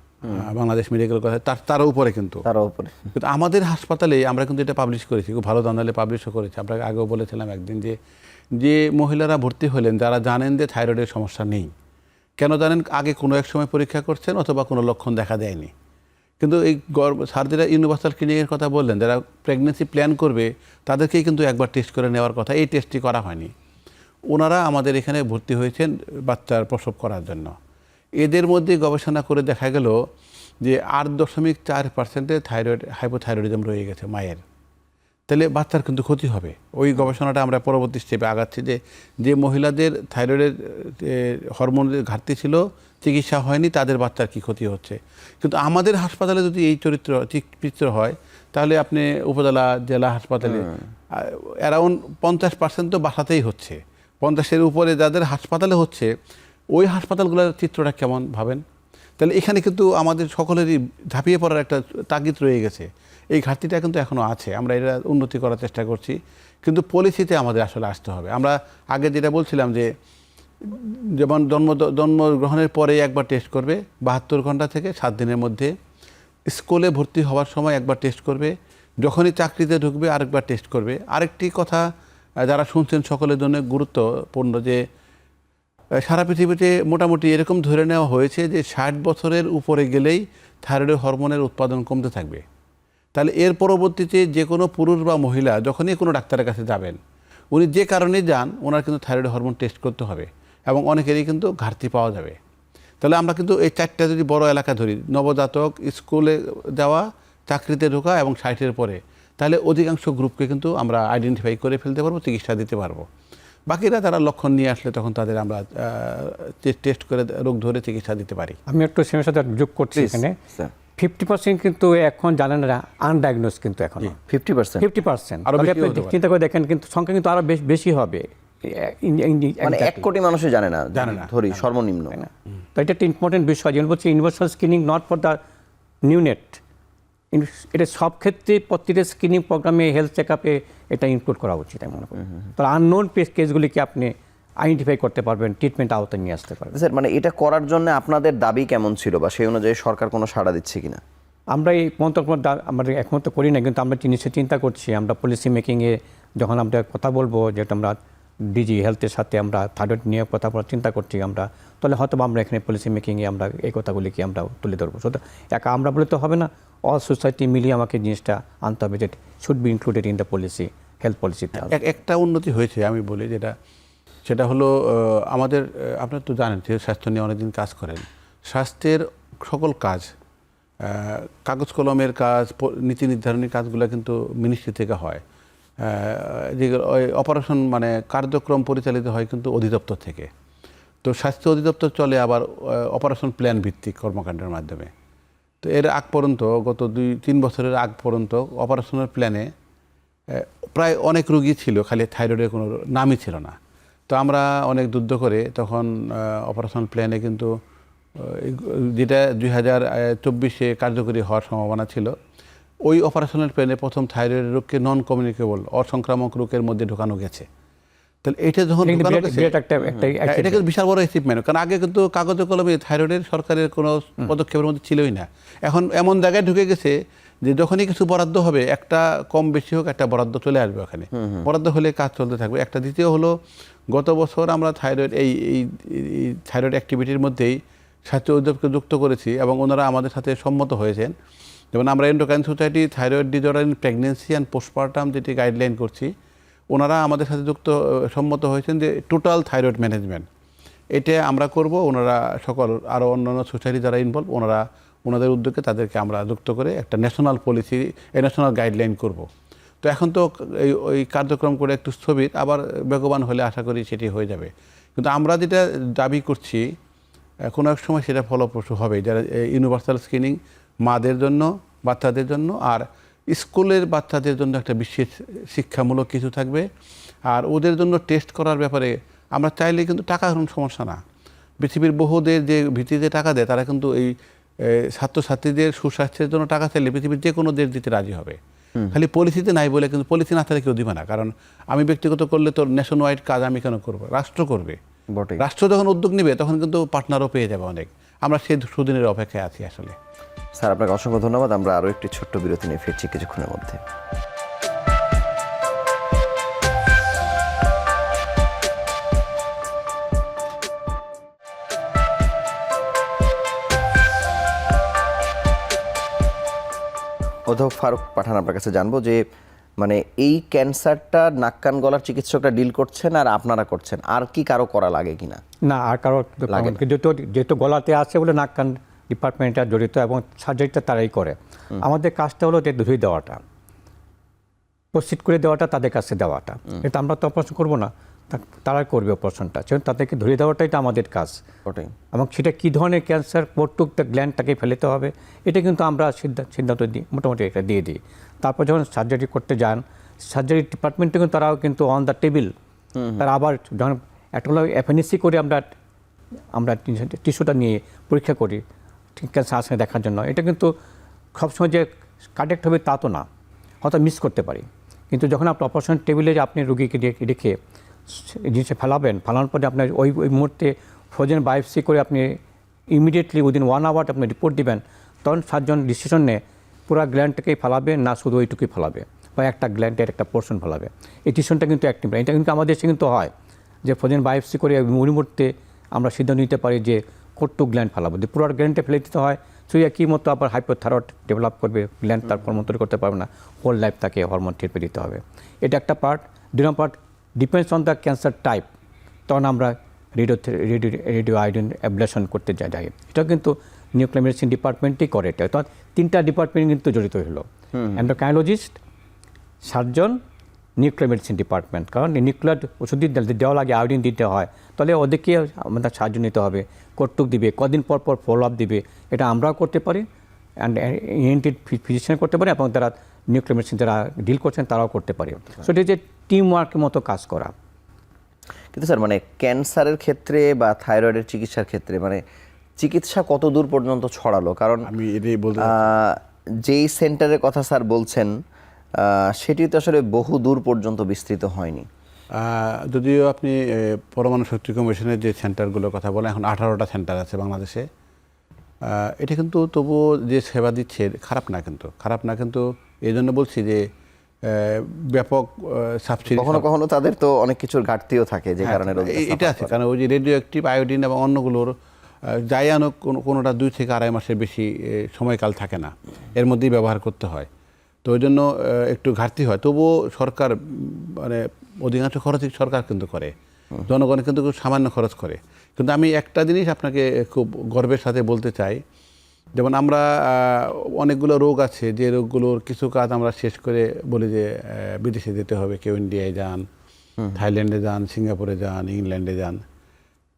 বাংলাদেশ মেডিকেল কলেজ তারও উপরে, কিন্তু আমাদের হাসপাতালে আমরা কিন্তু এটা পাবলিশ করেছি, খুব ভালো জার্নালে পাবলিশও করেছি। আমরা আগেও বলেছিলাম একদিন যে মহিলারা ভর্তি হলেন যারা জানেন যে থাইরয়েডের সমস্যা নেই, কেন জানেন? আগে কোনো এক সময় পরীক্ষা করছেন অথবা কোনো লক্ষণ দেখা দেয়নি। কিন্তু এই সার্জারি ইউনিভার্সাল ক্লিনিকের কথা বললেন, যারা প্রেগনেন্সি প্ল্যান করবে তাদেরকেই কিন্তু একবার টেস্ট করে নেওয়ার কথা, এই টেস্টটি করা হয়নি। ওনারা আমাদের এখানে ভর্তি হয়েছেন বাচ্চার প্রসব করার জন্য। এদের মধ্যে গবেষণা করে দেখা গেল যে 8.4% থাইরয়েড হাইপোথাইরয়েডিজম রয়ে গেছে মায়ের। তাহলে বাচ্চার কিন্তু ক্ষতি হবে। ওই গবেষণাটা আমরা পরবর্তী স্টেপে আগাচ্ছি, যে মহিলাদের থাইরয়েডের হরমোনের ঘাটতি ছিল, চিকিৎসা হয়নি, তাদের বাচ্চার কি ক্ষতি হচ্ছে। কিন্তু আমাদের হাসপাতালে যদি এই চিত্র হয়, তাহলে আপনি উপজেলা জেলা হাসপাতালে অ্যারাউন্ড 50% তো বাসাতেই হচ্ছে, 50-এর উপরে যাদের হাসপাতালে হচ্ছে, ওই হাসপাতালগুলোর চিত্রটা কেমন ভাবেন। তাহলে এখানে কিন্তু আমাদের সকলেরই ঝাঁপিয়ে পড়ার একটা তাগিদ রয়ে গেছে। এই ঘাটতিটা কিন্তু এখনও আছে, আমরা এটা উন্নতি করার চেষ্টা করছি, কিন্তু পলিসিতে আমাদের আসলে আসতে হবে। আমরা আগে যেটা বলছিলাম যে যেমন জন্মগ্রহণের পরে একবার টেস্ট করবে 72 ঘন্টা থেকে 7 দিনের মধ্যে, স্কুলে ভর্তি হওয়ার সময় একবার টেস্ট করবে, যখনই চাকরিতে ঢুকবে আরেকবার টেস্ট করবে। আরেকটি কথা যারা শুনছেন সকলের জন্য গুরুত্বপূর্ণ, যে সারা পৃথিবীতে মোটামুটি এরকম ধরে নেওয়া হয়েছে যে 60 বছরের উপরে গেলেই থাইরয়েড হরমোনের উৎপাদন কমতে থাকবে। তাহলে এর পরবর্তীতে যে কোনো পুরুষ বা মহিলা যখনই কোনো ডাক্তারের কাছে যাবেন, উনি যে কারণে যান, ওনার কিন্তু থাইরয়েড হরমোন টেস্ট করতে হবে, এবং অনেকেরই কিন্তু ঘাটতি পাওয়া যাবে। তাহলে আমরা কিন্তু এই 4টা যদি বড় এলাকা ধরি, নবজাতক, স্কুলে যাওয়া, চাকরিতে ঢোকা এবং 60-এর পরে, তাহলে অধিকাংশ গ্রুপকে কিন্তু আমরা আইডেন্টিফাই করে ফেলতে পারবো, চিকিৎসা দিতে পারবো। বাকিরা তারা লক্ষণ নিয়ে আসলে তখন তাদের আমরা টেস্ট করে রোগ ধরে চিকিৎসা দিতে পারি। আমি একটু সেটার সাথে যোগ করছি এখানে। 50% কিন্তু এখন জানেন না, আনডায়াগনোজ কিন্তু এখন 50%। চিন্তা করে দেখেন, কিন্তু সংখ্যা কিন্তু আরো বেশি হবে। মানে 1 কোটি মানুষই জানে না ধরি সর্বনিম্ন। তো এটা একটা ইম্পর্টেন্ট বিষয়, যেমন বলছি universal screening not for the neonate, এটা সব ক্ষেত্রে প্রতিটা স্ক্রিনিং প্রোগ্রামে হেলথ চেক আপে এটা ইনক্লুড করা উচিত আমি মনে করি। তো আননোন কেসগুলিকে আপনি আইডেন্টিফাই করতে পারবেন, ট্রিটমেন্ট আওতায় নিয়ে আসতে পারবেন। স্যার, মানে এটা করার জন্য আপনাদের দাবি কেমন ছিল, বা সেই অনুযায়ী সরকার কোনো সাড়া দিচ্ছে কিনা? আমরা এই মন্তব্য আমরা এখন তো করি না, কিন্তু আমরা নিশ্চয়ই চিন্তা করছি। আমরা পলিসি মেকিংয়ে যখন আমরা কথা বলবো, যেটা আমরা ডিজি হেলথের সাথে আমরা থাইরয়েড নিয়ে কথা বলার চিন্তা করছি আমরা, তাহলে হয়তো আমরা এখানে পলিসি মেকিংয়ে আমরা এই কথাগুলিকে আমরা তুলে ধরবো। শুধু একা আমরা বলে তো হবে না, অল সোসাইটি মিলিয়ে আমাকে জিনিসটা আনতে হবে, যেটা should be included in the policy, health পলিসিতে। একটা উন্নতি হয়েছে আমি বলি, সেটা হলো আমাদের, আপনারা তো জানেন যে স্বাস্থ্য নিয়ে অনেকদিন কাজ করেন, স্বাস্থ্যের সকল কাজ, কাগজ কলমের কাজ, নীতি নির্ধারণের কাজগুলো কিন্তু মিনিস্ট্রি থেকে হয়। যেগুলো অপারেশন মানে কার্যক্রম পরিচালিত হয় কিন্তু অধিদপ্তর থেকে। তো স্বাস্থ্য অধিদপ্তর চলে আবার অপারেশন প্ল্যান ভিত্তিক কর্মকাণ্ডের মাধ্যমে। তো এর আগ পর্যন্ত, গত 2-3 বছরের আগ পর্যন্ত অপারেশনের প্ল্যানে প্রায় অনেক রোগী ছিল, খালি থাইরয়েডের কোনো নামই ছিল না। তো আমরা অনেক যুদ্ধ করে তখন অপারেশন প্ল্যানে কিন্তু যেটা 2024-এ কার্যকরী হওয়ার সম্ভাবনা ছিল, ওই অপারেশনাল প্ল্যানে প্রথম থাইরয়েড রোগকে নন কমিউনিকেবল অসংক্রামক রোগের মধ্যে ঢোকানো গেছে। তাহলে এটা যখন ঢোকানো গেছে, এটা কিন্তু বিশাল বড় অ্যাচিভমেন্ট। কারণ আগে কিন্তু কাগজে কলমে থাইরয়েডের সরকারের কোনো পদক্ষেপের মধ্যে ছিলই না। এখন এমন জায়গায় ঢুকে গেছে যে যখনই কিছু বরাদ্দ হবে, একটা কম বেশি হোক একটা বরাদ্দ চলে আসবে ওখানে, বরাদ্দ হলে কাজ চলতে থাকবে। একটা দ্বিতীয় হলো, গত বছর আমরা থাইরয়েড এই থাইরয়েড অ্যাক্টিভিটির মধ্যেই স্বাস্থ্য উদ্যোগকে যুক্ত করেছি, এবং ওনারা আমাদের সাথে সম্মত হয়েছেন যেমন আমরা endocrine society thyroid disorder in pregnancy and postpartum যেটি গাইডলাইন করছি, ওনারা আমাদের সাথে সম্মত হয়েছেন যে টোটাল থাইরয়েড ম্যানেজমেন্ট এটা আমরা করব। ওনারা সকল আরও অন্যান্য সোসাইটি যারা ইনভলভ ওনাদের উদ্যোগে তাদেরকে আমরা যুক্ত করে একটা ন্যাশনাল পলিসি, ন্যাশনাল গাইডলাইন করব। তো এখন তো ওই কার্যক্রম করে একটু স্থবির, আবার বেগবান হলে আশা করি সেটি হয়ে যাবে। কিন্তু আমরা যেটা দাবি করছি কোনো এক সময় সেটা ফলপ্রসূ হবে, যারা ইউনিভার্সাল স্ক্রিনিং মাদের জন্য, বাচ্চাদের জন্য, আর স্কুলের বাচ্চাদের জন্য একটা বিশেষ শিক্ষামূলক কিছু থাকবে। আর ওদের জন্য টেস্ট করার ব্যাপারে আমরা চাইলে কিন্তু টাকা কোনো সমস্যা না। পৃথিবীর বহুদের যে ভিত্তিতে টাকা দেয় তারা কিন্তু এই ছাত্রছাত্রীদের সুস্বাস্থ্যের জন্য টাকা চাইলে পৃথিবীর যে কোনো দেশ দিতে রাজি হবে। খালি পলিসিতে নাই বলে, কিন্তু পলিসি না থাকলে কেউ দিবে না। কারণ আমি ব্যক্তিগত করলে তো ন্যাশন ওয়াইড কাজ আমি কেন করবো, রাষ্ট্র করবে। রাষ্ট্র যখন উদ্যোগ নেবে তখন কিন্তু পার্টনারও পেয়ে যাবে অনেক। আমরা সেই সুদিনের অপেক্ষায় আছি আসলে। স্যার আপনাকে অসংখ্য ধন্যবাদ। আমরা আরও একটি ছোট্ট বিরতি নিয়ে ফিরছি কিছুক্ষণের মধ্যে। অধ্যাপক ফারুক পাঠান, আপনার কাছে জানবো যে মানে এই ক্যান্সারটা নাক কান গলার চিকিৎসকরা ডিল করছেন আর আপনারা করছেন, আর কি কারো করা লাগে কিনা? না, আর কারো যেহেতু গলাতে আছে বলে নাক কান ডিপার্টমেন্টটা জড়িত এবং সার্জারিটা তারাই করে। আমাদের কাজটা হলো যে ধুয়ে দেওয়াটা, প্রসিড করে দেওয়াটা, তাদের কাছে দেওয়াটা। এটা আমরা তো অপারেশন করবো না, তারাই করবে অপারেশনটা, সেজন্য তাদেরকে ধরে দেওয়াটাই তো আমাদের কাজ। এবং সেটা কী ধরনের ক্যান্সার, কতটুক গ্ল্যান্ডটাকে ফেলতে হবে এটা কিন্তু আমরা সিদ্ধান্ত দিই, মোটামুটি এটা দিয়ে দিই। তারপর যখন সার্জারি করতে যান, সার্জারি ডিপার্টমেন্টে কিন্তু তারাও কিন্তু অন দ্য টেবিল, তারা আবার যখন একটা হলো এফএনএসি করে আমরা টিস্যুটা নিয়ে পরীক্ষা করি ক্যান্সার আসে দেখার জন্য। এটা কিন্তু সবসময় যে কারেক্ট হবে তা তো না, হয়তো মিস করতে পারি। কিন্তু যখন আপনি অপারেশন টেবিলে আপনি রুগীকে রেখে জিনিসটা ফেলানোর পরে আপনার ওই মুহূর্তে ফ্রোজেন বায়োপসি করে আপনি ইমিডিয়েটলি উইদিন 1 আওয়ার আপনি রিপোর্ট দিবেন, তখন সার্জন ডিসিশন নেয় পুরো গ্ল্যান্ডটাকেই ফেলাবে না শুধু ওইটুকুই ফেলাবে, বা একটা গ্ল্যান্ডের একটা পোর্শন ফেলাবে। এই ডিসিশনটা কিন্তু অ্যাক্টিভ, এটা কিন্তু আমাদের দেশে কিন্তু হয় যে ফ্রোজেন বায়োপসি করে ওই মুহূর্তে আমরা সিদ্ধান্ত নিতে পারি যে কতটুকু গ্ল্যান্ড ফেলাবো। যদি পুরো গ্ল্যান্ডে ফেলে দিতে হয় তো একই মতো আবার হাইপোথাইরয়েড ডেভেলপ করবে, গ্ল্যান্ড তার হরমোন তৈরি করতে পারবে না, হোল লাইফ তাকে হরমোন ট্রিটে দিতে হবে। এটা একটা part. 2 number part, depends on the cancer type, তখন আমরা রেডিও আয়োডিন অ্যাবলেশন করতে যাই। এটাও কিন্তু নিউক্লিয়ার মেডিসিন ডিপার্টমেন্টই করে। এটা তো 3টা ডিপার্টমেন্ট কিন্তু জড়িত হলো, endocrinologist, surgeon, nuclear medicine department. কারণ নিউক্লিয়ার ওষুধ দেওয়া লাগে, আয়োডিন দিতে হয়, তাহলে ওদেরকে আমাদের সাহায্য নিতে হবে, কতটুক দিবে, কদিন পর পর ফলো আপ দিবে, এটা আমরাও করতে পারি, অ্যান্ড ইএনটি ফিজিশিয়ান করতে পারে, এবং তারা নিউক্লিয়ার মেডিসিন যারা ডিল করছেন তারাও করতে পারে। সো এটা যে টিম ওয়ার্কের মতো কাজ করা। কিন্তু স্যার মানে ক্যান্সারের ক্ষেত্রে বা থাইরয়েডের চিকিৎসার ক্ষেত্রে মানে চিকিৎসা কত দূর পর্যন্ত ছড়ালো? কারণ আমি এটাই বলতে যেই সেন্টারের কথা স্যার বলছেন সেটি তো আসলে বহু দূর পর্যন্ত বিস্তৃত হয়নি। যদিও আপনি পরমাণু শক্তি কমিশনের যে সেন্টারগুলোর কথা বলেন, এখন 18টা সেন্টার আছে বাংলাদেশে। এটা কিন্তু তবুও যে সেবা দিচ্ছে খারাপ না, কিন্তু এই জন্য বলছি যে ব্যাপক সাবসিডি, কখনো তাদের তো অনেক কিছুর ঘাটতিও থাকে, যে কারণে এটা আছে। কারণ ওই যে রেডিও অ্যাক্টিভ, আয়োডিন এবং অন্যগুলোর যাই আনুক কোনোটা 2 থেকে আড়াই মাসের বেশি সময়কাল থাকে না, এর মধ্যেই ব্যবহার করতে হয়। তো ওই জন্য একটু ঘাটতি হয়। তবুও সরকার মানে অধিকাংশ খরচই সরকার কিন্তু করে, জনগণ কিন্তু খুব সামান্য খরচ করে। কিন্তু আমি একটা জিনিস আপনাকে খুব গর্বের সাথে বলতে চাই, যেমন আমরা অনেকগুলো রোগ আছে যে রোগগুলোর কিছু কাজ আমরা শেষ করে বলি যে বিদেশে যেতে হবে, কেউ ইন্ডিয়ায় যান, থাইল্যান্ডে যান, সিঙ্গাপুরে যান, ইংল্যান্ডে যান।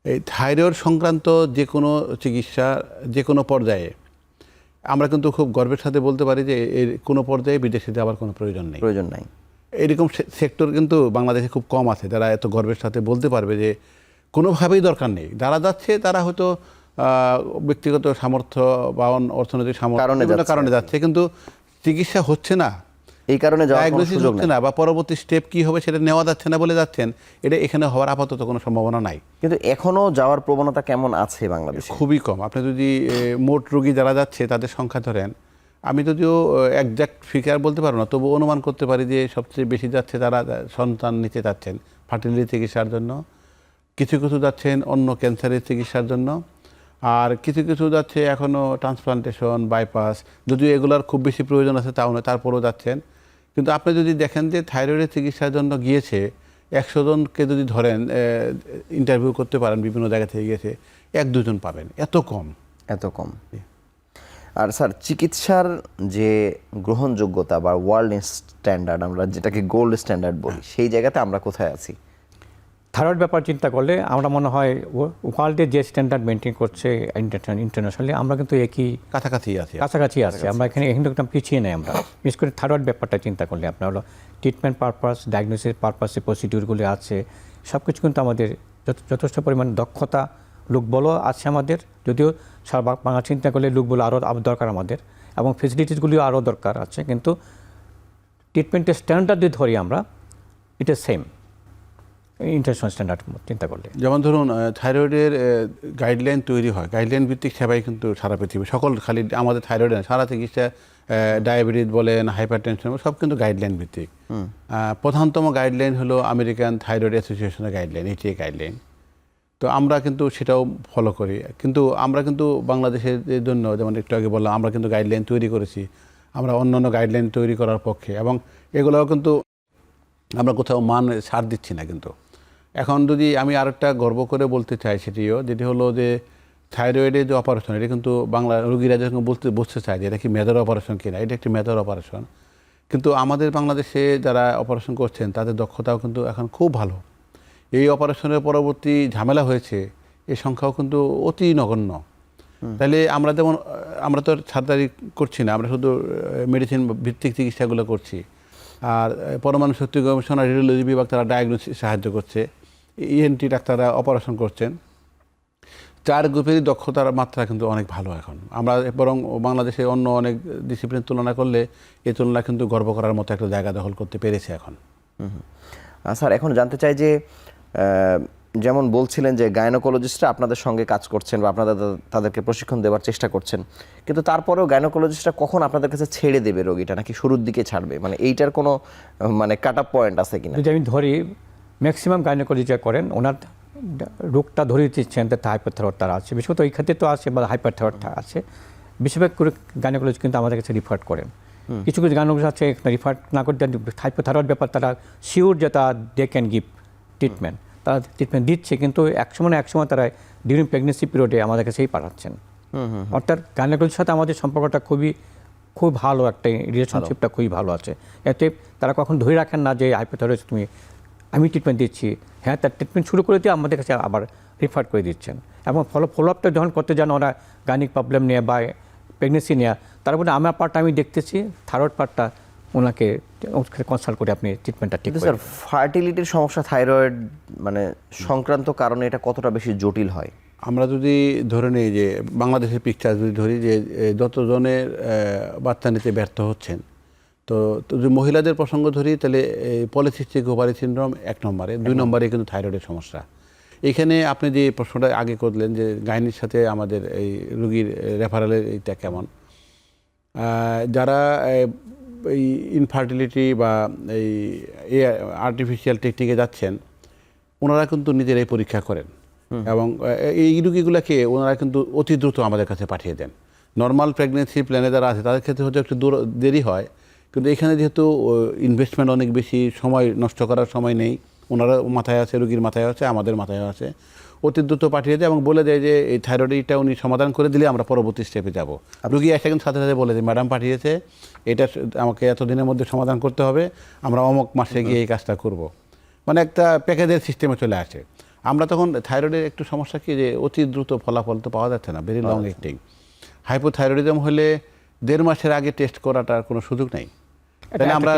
এই থাইরয়েড সংক্রান্ত যে কোনো চিকিৎসা যে কোনো পর্যায়ে আমরা কিন্তু খুব গর্বের সাথে বলতে পারি যে এর কোনো পর্যায়ে বিদেশে যাওয়ার কোনো প্রয়োজন নাই। এরকম সেক্টর কিন্তু বাংলাদেশে খুব কম আছে যারা এত গর্বের সাথে বলতে পারবে যে কোনোভাবেই দরকার নেই। যারা যাচ্ছে তারা হয়তো ব্যক্তিগত সামর্থ্য বা অর্থনৈতিক সামর্থ্য কারণে যাচ্ছে, কিন্তু চিকিৎসা হচ্ছে না, এই কারণে ডায়াগনোসিস হচ্ছে না, বা পরবর্তী স্টেপ কি হবে সেটা নেওয়া যাচ্ছে না বলে যাচ্ছেন। এটা এখানে হওয়ার আপাতত কোনো সম্ভাবনা নাই। কিন্তু এখনো যাওয়ার প্রবণতা কেমন আছে বাংলাদেশে? খুবই কম। আপনি যদি মোট রোগী যারা যাচ্ছে তাদের সংখ্যা ধরেন, আমি যদিও একজ্যাক্ট ফিগার বলতে পারবো না, তবু অনুমান করতে পারি যে সবচেয়ে বেশি যাচ্ছে তারা সন্তান নিতে যাচ্ছেন ফার্টিলিটি চিকিৎসার জন্য, কিছু যাচ্ছেন অন্য ক্যান্সারের চিকিৎসার জন্য, আর কিছু কিছু যাচ্ছে এখনও ট্রান্সপ্লান্টেশন, বাইপাস, যদিও এগুলোর খুব বেশি প্রয়োজন আছে তাও নয়, তারপরেও যাচ্ছেন। কিন্তু আপনি যদি দেখেন যে থাইরয়েডের চিকিৎসার জন্য গিয়েছে 100 জনকে যদি ধরেন ইন্টারভিউ করতে পারেন, বিভিন্ন জায়গা থেকে গিয়েছে 1-2 জন পাবেন, এত কম। আর স্যার চিকিৎসার যে গ্রহণযোগ্যতা বা ওয়ার্ল্ড স্ট্যান্ডার্ড, আমরা যেটাকে গোল্ড স্ট্যান্ডার্ড বলি, সেই জায়গাতে আমরা কোথায় আছি? থাইরয়েড ব্যাপার চিন্তা করলে আমরা মনে হয় ওয়ার্ল্ডে যে স্ট্যান্ডার্ড মেনটেন করছে ইন্টারন্যাশনালি, আমরা কিন্তু একই কাছাকাছি আছি। আমরা এখানে একদম পিছিয়ে নেই আমরা, বিশেষ করে থাইরয়েড ব্যাপারটা চিন্তা করলে আপনার হলো ট্রিটমেন্ট পারপাস, ডায়াগনোসিস পারপাসে প্রসিডিউরগুলো আছে, সব কিছু কিন্তু আমাদের যথেষ্ট পরিমাণ দক্ষতা, লোকবলও আছে আমাদের। যদিও সারা বাংলা চিন্তা করলে লোকবল আরও দরকার আমাদের, এবং ফেসিলিটিসগুলিও আরও দরকার আছে, কিন্তু ট্রিটমেন্টের স্ট্যান্ডার্ড যদি ধরি আমরা, it is same international standard চিন্তা করলে। যেমন ধরুন থাইরয়েডের গাইডলাইন তৈরি হয়, গাইডলাইন ভিত্তিক সেবাই কিন্তু সারা পৃথিবী, সকল খালি আমাদের থাইরয়েড না, সারা চিকিৎসা, ডায়াবেটিস বলেন, হাইপারটেনশন, সব কিন্তু গাইডলাইন ভিত্তিক। প্রধানতম গাইডলাইন হলো আমেরিকান থাইরয়েড অ্যাসোসিয়েশনের গাইডলাইন, এটিএ গাইডলাইন। তো আমরা কিন্তু সেটাও ফলো করি, কিন্তু আমরা কিন্তু বাংলাদেশের জন্য, যেমন একটু আগে বললাম, আমরা কিন্তু গাইডলাইন তৈরি করেছি, আমরা অন্যান্য গাইডলাইন তৈরি করার পক্ষে, এবং এগুলোও কিন্তু আমরা কোথাও মান ছাড় দিচ্ছি না। কিন্তু এখন যদি আমি আরেকটা গর্ব করে বলতে চাই, যেটি হলো যে থাইরয়েডের যে অপারেশন, এটা কিন্তু বাংলা রোগীরা যখন বুঝতে চায় যে এটা কি মেজর অপারেশন কিনা, এটা একটি মেজর অপারেশন, কিন্তু আমাদের বাংলাদেশে যারা অপারেশন করছেন তাদের দক্ষতাও কিন্তু এখন খুব ভালো। এই অপারেশনের পরবর্তী ঝামেলা হয়েছে, এই সংখ্যাও কিন্তু অতি নগণ্য। তাহলে আমরা তো সার্জারি করছি না, আমরা শুধু মেডিসিন ভিত্তিক চিকিৎসাগুলো করছি। আর পরমাণু শক্তি গবেষণা রেডিওলজি বিভাগ তারা ডায়াগনোসিস সাহায্য করছে, ইএনটি ডাক্তাররা অপারেশন করছেন। 4 গ্রুপেরই দক্ষতার মাত্রা কিন্তু অনেক ভালো এখন। আমরা বরং বাংলাদেশে অন্য অনেক ডিসিপ্লিন তুলনা করলে এই তুলনা কিন্তু গর্ব করার মতো একটা জায়গা দখল করতে পেরেছে এখন। স্যার, এখন জানতে চাই যে যেমন বলছিলেন যে গাইনোকোলজিস্টরা আপনাদের সঙ্গে কাজ করছেন বা আপনারা তাদেরকে প্রশিক্ষণ দেওয়ার চেষ্টা করছেন, কিন্তু তারপরেও গাইনোকোলজিস্টরা কখন আপনাদের কাছে ছেড়ে দেবে রোগীটা, নাকি শুরুর দিকে ছাড়বে? মানে এইটার কোনো কাট আপ পয়েন্ট আছে কিনা? যদি আমি ধরি ম্যাক্সিমাম গাইনোকোলজিস্টরা করেন, ওনার রোগটা ধরে দিচ্ছেন, তাতে হাইপারথাইরয়েড তারা আছে, বিশেষত এই ক্ষেত্রে তো আছে বা হাইপারথাইরয়েড আছে, বেশিরভাগ করে গাইনোকোলজি কিন্তু আমাদের কাছে রিফার করেন। কিছু কিছু গাইনোকোলজি আছে রিফার না করতে, হাইপারথাইরয়েড ব্যাপার তারা শিওর যে দে ক্যান গিভ ট্রিটমেন্ট, তারা ট্রিটমেন্ট দিচ্ছে, কিন্তু একসময় তারা ডিউরিং প্রেগনেন্সি পিরিয়ডে আমাদের কাছেই পাঠাচ্ছেন। অর্থাৎ গাইনোকোলজির সাথে আমাদের সম্পর্কটা খুব ভালো, একটা রিলেশনশিপটা খুবই ভালো আছে। এতে তারা কখন ধরে রাখেন না যে হাইপারথাইরয়েড আমি ট্রিটমেন্ট দিচ্ছি, হ্যাঁ তার ট্রিটমেন্ট শুরু করে দিয়ে আমাদের কাছে আবার রিফার করে দিচ্ছেন, এবং ফলো আপটা যখন করতে যান ওরা গাইনিক প্রবলেম নিয়ে বা প্রেগনেন্সি নিয়ে, তারপরে আমার পার্টটা আমি দেখতেছি, থাইরয়েড পার্টটা ওনাকে কনসাল্ট করে আপনি ট্রিটমেন্টটা ঠিক করেন। স্যার, ফার্টিলিটির সমস্যা থাইরয়েড মানে সংক্রান্ত কারণে এটা কতটা বেশি জটিল হয়? আমরা যদি ধরে নিই যে বাংলাদেশের পিকচার যদি ধরি যে যতজনের বাচ্চা নিতে ব্যর্থ হচ্ছেন, তো যদি মহিলাদের প্রসঙ্গ ধরি তাহলে পলিসিস্টিক ওভারি সিনড্রোম 1 নম্বরে, 2 নম্বরে কিন্তু থাইরয়েডের সমস্যা। এখানে আপনি যে প্রশ্নটা আগে করলেন যে গাইনির সাথে আমাদের এই রোগীর রেফারেলের এইটা কেমন, যারা এই ইনফার্টিলিটি বা এই আর্টিফিশিয়াল টেকনিকে যাচ্ছেন, ওনারা কিন্তু নিজেরাই পরীক্ষা করেন, এবং এই রুগীগুলোকে ওনারা কিন্তু অতি দ্রুত আমাদের কাছে পাঠিয়ে দেন। নর্মাল প্রেগনেন্সি প্ল্যানে যারা আছে তাদের ক্ষেত্রে হয়তো একটু দেরি হয়, কিন্তু এখানে যেহেতু ইনভেস্টমেন্ট অনেক বেশি, সময় নষ্ট করার সময় নেই, ওনারা মাথায় আছে, রুগীর মাথায় আছে, আমাদের মাথায় আছে, অতি দ্রুত পাঠিয়ে দেয় এবং বলে দেয় যে এই থাইরয়েডটা উনি সমাধান করে দিলে আমরা পরবর্তী স্টেপে যাব। রুগী এসে কিন্তু সাথে সাথে বলে দেয় ম্যাডাম পাঠিয়েছে, এটা আমাকে এত দিনের মধ্যে সমাধান করতে হবে, আমরা অমুক মাসে গিয়ে এই কাজটা করব। মানে একটা প্যাকেজের সিস্টেমে চলে আসে। আমরা তখন থাইরয়েডের একটু সমস্যা কি যে অতি দ্রুত ফলাফল তো পাওয়া যাচ্ছে না, ভেরি লং অ্যাক্টিং। হাইপোথাইরয়েডিজম হলে 1.5 মাসের আগে টেস্ট করাটার কোনো সুযোগ নেই। তাহলে আমরা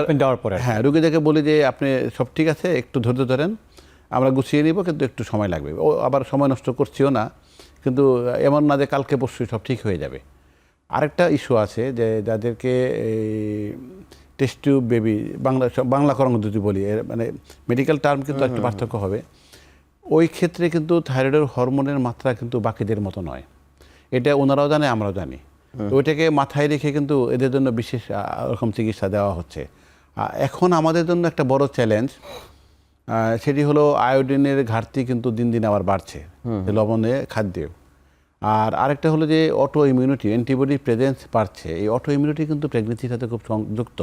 রুগীদেরকে বলি যে আপনি সব ঠিক আছে, একটু ধৈর্য ধরেন, আমরা গুছিয়ে নিব, কিন্তু একটু সময় লাগবে। ও আবার সময় নষ্ট করছিও না, কিন্তু এমন না যে কালকে পরশুই সব ঠিক হয়ে যাবে। আরেকটা ইস্যু আছে যে যাদেরকে টেস্ট টিউব বেবি, বাংলাকরণ যদি বলি, মানে মেডিকেল টার্ম কিন্তু একটু পার্থক্য হবে। ওই ক্ষেত্রে কিন্তু থাইরয়েডের হরমোনের মাত্রা কিন্তু বাকিদের মতো নয়, এটা ওনারাও জানে, আমরাও জানি। তো ওইটাকে মাথায় রেখে কিন্তু এদের জন্য বিশেষ রকম চিকিৎসা দেওয়া হচ্ছে। এখন আমাদের জন্য একটা বড় চ্যালেঞ্জ, সেটি হলো আয়োডিনের ঘাটতি কিন্তু দিন দিন আবার বাড়ছে লবণে খাদ্যে। আর আরেকটা হলো যে অটো ইমিউনিটি, অ্যান্টিবডি প্রেজেন্স বাড়ছে। এই অটো ইমিউনিটি কিন্তু প্রেগনেন্সির সাথে খুব সংযুক্ত।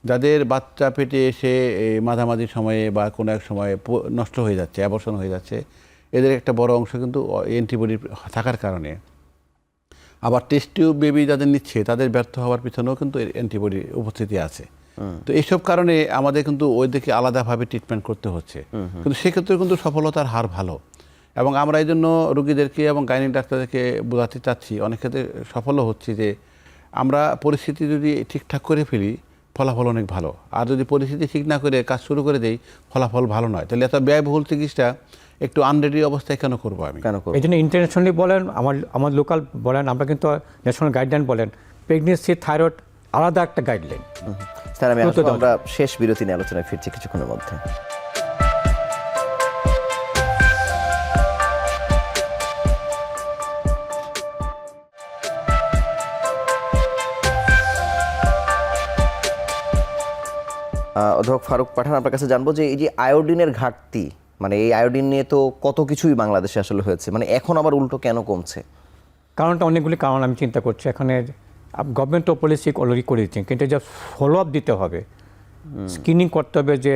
যাদের বাচ্চা পেটে এসে মাঝামাঝি সময়ে বা কোনো এক সময়ে নষ্ট হয়ে যাচ্ছে, অ্যাবর্শন হয়ে যাচ্ছে, এদের একটা বড় অংশ কিন্তু অ্যান্টিবডি থাকার কারণে। আবার টেস্ট টিউব বেবি যাদের নিচ্ছে তাদের ব্যর্থ হওয়ার পিছনেও কিন্তু অ্যান্টিবডি উপস্থিতি আছে। তো এইসব কারণে আমাদের কিন্তু ওইদিকে আলাদাভাবে ট্রিটমেন্ট করতে হচ্ছে, কিন্তু সেক্ষেত্রে কিন্তু সফলতার হার ভালো। এবং আমরা এই জন্য রোগীদেরকে এবং গাইনিক ডাক্তারদেরকে বোঝাতে চাচ্ছি, অনেক ক্ষেত্রে সফলও হচ্ছে, যে আমরা পরিস্থিতি যদি ঠিকঠাক করে ফেলি ফলাফল অনেক ভালো, আর যদি পরিস্থিতি ঠিক না করে কাজ শুরু করে দেই ফলাফল ভালো নয়। তাহলে এত ব্যয়বহুল চিকিৎসা একটু আনরেডি অবস্থায় কেন করবো আমি? কেন করব? এই জন্য ইন্টারন্যাশনালি বলেন, আমার লোকাল বলেন, আমরা কিন্তু ন্যাশনাল গাইডলাইন বলেন, প্রেগনেন্সি থাইরয়েড আলাদা একটা গাইডলাইন। স্যার আমি আসবো, আমরা শেষ বিরতি নিয়ে আলোচনায় ফিরছি কিছুক্ষণের মধ্যে। অধ্যাপক ফারুক পাঠান, আপনার কাছে জানবো যে এই যে আয়োডিনের ঘাটতি, মানে এই আয়োডিন নিয়ে তো কত কিছুই বাংলাদেশে আসলে হয়েছে, মানে এখন আবার উল্টো কেন কমছে? কারণটা অনেকগুলি কারণ আমি চিন্তা করছি। এখানে গভর্নমেন্ট ও পলিসি অলরেডি করে দিচ্ছেন, কিন্তু যা ফলো আপ দিতে হবে, স্ক্রিনিং করতে হবে যে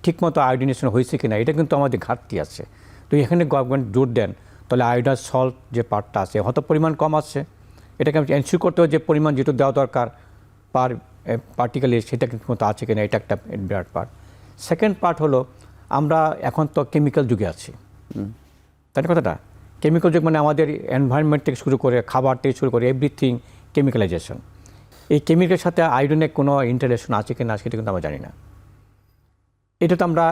ঠিকমতো আয়োডিনেশন হয়েছে কিনা, এটা কিন্তু আমাদের ঘাটতি আছে। তো এখানে গভর্নমেন্ট জোর দেন, তাহলে আয়োডিন সল্ট যে পার্টটা আছে হয়তো পরিমাণ কম আছে, এটাকে আমি এনশিওর করতে হবে যে পরিমাণ যেটা দেওয়া দরকার পার পার্টিকুলারলি সেটা কিন্তু মতো আছে কিনা, এটা একটা বিরাট পার্ট। সেকেন্ড পার্ট হলো আমরা এখন তো কেমিক্যাল যুগে আছি, তাই না কথাটা? কেমিক্যাল যুগ মানে আমাদের এনভায়রনমেন্ট থেকে শুরু করে খাবার থেকে শুরু করে এভরিথিং কেমিক্যালাইজেশন। এই কেমিক্যালের সাথে আয়োডিনের কোনো ইন্টারেকশন আছে কি না সেটা কিন্তু আমরা জানি না। এটা তো আমরা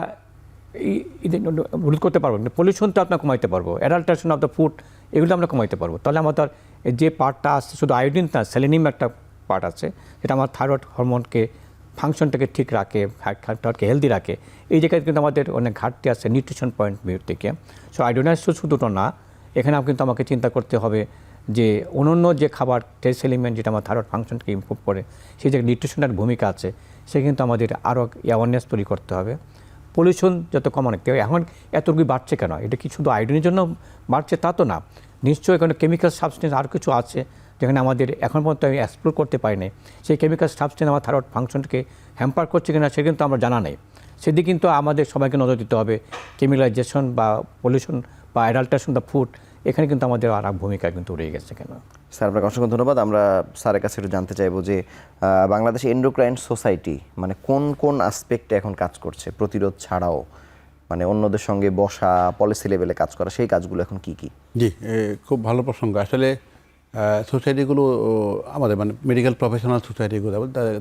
রোধ করতে পারবো না। পলিউশন তো আপনার কমাইতে পারবো, অ্যাডাল্টারেশন অফ দ্য ফুড এগুলো আমরা কমাইতে পারবো। তাহলে আমাদের যে পার্টটা আছে শুধু আয়োডিন না, সেলেনিয়াম একটা পার্ট আছে যেটা আমার থাইরয়েড হরমোনকে ফাংশনটাকে ঠিক রাখে, থাইরয়েডকে হেলদি রাখে। এই জায়গায় কিন্তু আমাদের অনেক ঘাটতি আছে নিউট্রিশন পয়েন্ট ভিউ থেকে। সো আয়োডিনাইজ শুধুটা না, এখানে কিন্তু আমাকে চিন্তা করতে হবে যে অন্যান্য যে খাবার ট্রেস এলিমেন্ট যেটা আমার থাইরয়েড ফাংশনকে ইমপ্রুভ করে, সেই যে নিউট্রিশনের ভূমিকা আছে, সে কিন্তু আমাদের আরও অ্যাওয়ারনেস তৈরি করতে হবে। পলিউশন যত কমানো, এখন এত রোগী বাড়ছে কেন? এটা কি শুধু আয়োডিনের জন্য বাড়ছে তা তো না, নিশ্চয়ই এখানে কেমিক্যাল সাবস্টেন্স আর কিছু আছে যেখানে আমাদের এখন পর্যন্ত আমি এক্সপ্লোর করতে পারি নাই। সেই কেমিক্যাল সাবস্টেন্স আমার থাইরয়েড ফাংশনকে হ্যাম্পার করছে কিনা সেটা কিন্তু আমরা জানা নেই। সেদিকে কিন্তু আমাদের সবাইকে নজর দিতে হবে। কেমিক্যালাইজেশন বা পলিউশন বা অ্যাডাল্টারেশন দ্য ফুড, এখানে কিন্তু আমাদের আর ভূমিকা কিন্তু রয়ে গেছে কেন? স্যার আপনাকে অসংখ্য ধন্যবাদ। আমরা স্যারের কাছে একটু জানতে চাইবো যে বাংলাদেশ এন্ডোক্রাইন সোসাইটি মানে কোন কোন আসপেক্টে এখন কাজ করছে, প্রতিরোধ ছাড়াও, মানে অন্যদের সঙ্গে বসা, পলিসি লেভেলে কাজ করা, সেই কাজগুলো এখন কি কি? জি, খুব ভালো প্রসঙ্গ। আসলে সোসাইটিগুলো আমাদের মানে মেডিকেল প্রফেশনাল সোসাইটিগুলো